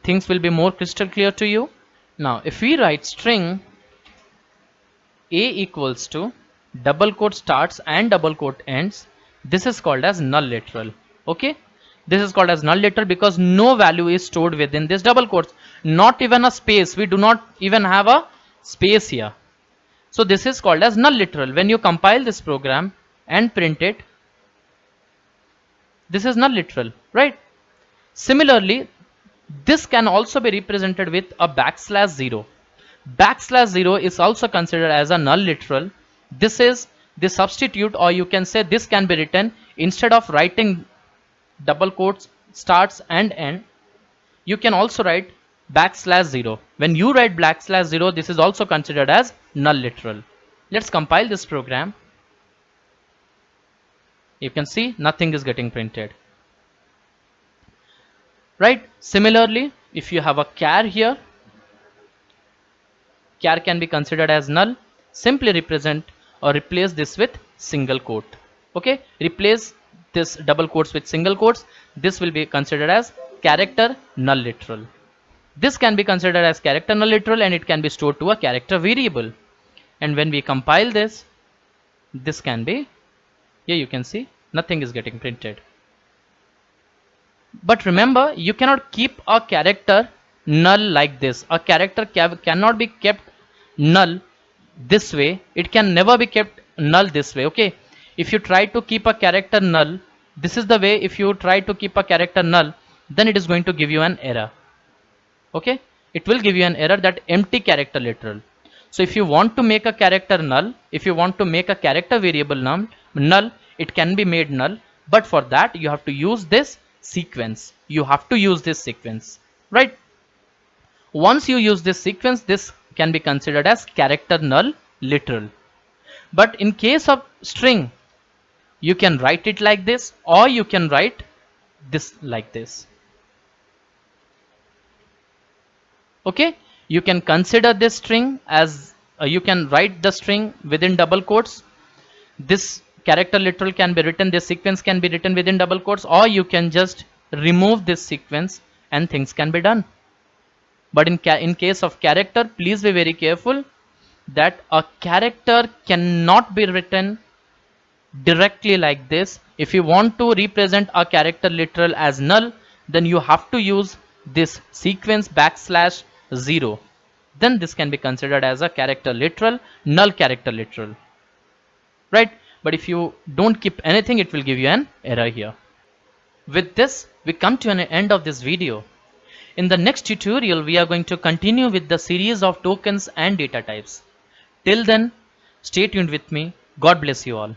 Things will be more crystal clear to you. Now if we write string a equals to double quote starts and double quote ends, this is called as null literal. Okay, this is called as null literal because no value is stored within this double quotes, not even a space. We do not even have a space here. So this is called as null literal. When you compile this program and print it, this is null literal, right? Similarly, this can also be represented with a backslash 0. Backslash 0 is also considered as a null literal. This is the substitute, or you can say this can be written instead of writing double quotes starts and end, you can also write backslash 0. When you write backslash 0, this is also considered as null literal. Let's compile this program. You can see nothing is getting printed. Right? Similarly, if you have a char here, char can be considered as null. Simply represent or replace this with single quote. Okay? Replace this double quotes with single quotes. This will be considered as character null literal. This can be considered as character null literal, and it can be stored to a character variable. And when we compile this, this can be, here you can see nothing is getting printed. But remember, you cannot keep a character null like this. A character cannot be kept null this way. It can never be kept null this way. Okay, if you try to keep a character null, this is the way. If you try to keep a character null, then it is going to give you an error. Okay, it will give you an error, that empty character literal. So if you want to make a character null, if you want to make a character variable null, it can be made null, but for that you have to use this sequence. You have to use this sequence, right? Once you use this sequence, this can be considered as character null literal. But in case of string, you can write it like this, or you can write this like this. Okay, you can consider this string as you can write the string within double quotes. This character literal can be written, this sequence can be written within double quotes, or you can just remove this sequence and things can be done. But in case of character, please be very careful that a character cannot be written directly like this. If you want to represent a character literal as null, then you have to use this sequence backslash 0. Then this can be considered as a character literal, null character literal, right? But if you don't keep anything, it will give you an error here. With this, we come to an end of this video. In the next tutorial, we are going to continue with the series of tokens and data types. Till then, stay tuned with me. God bless you all.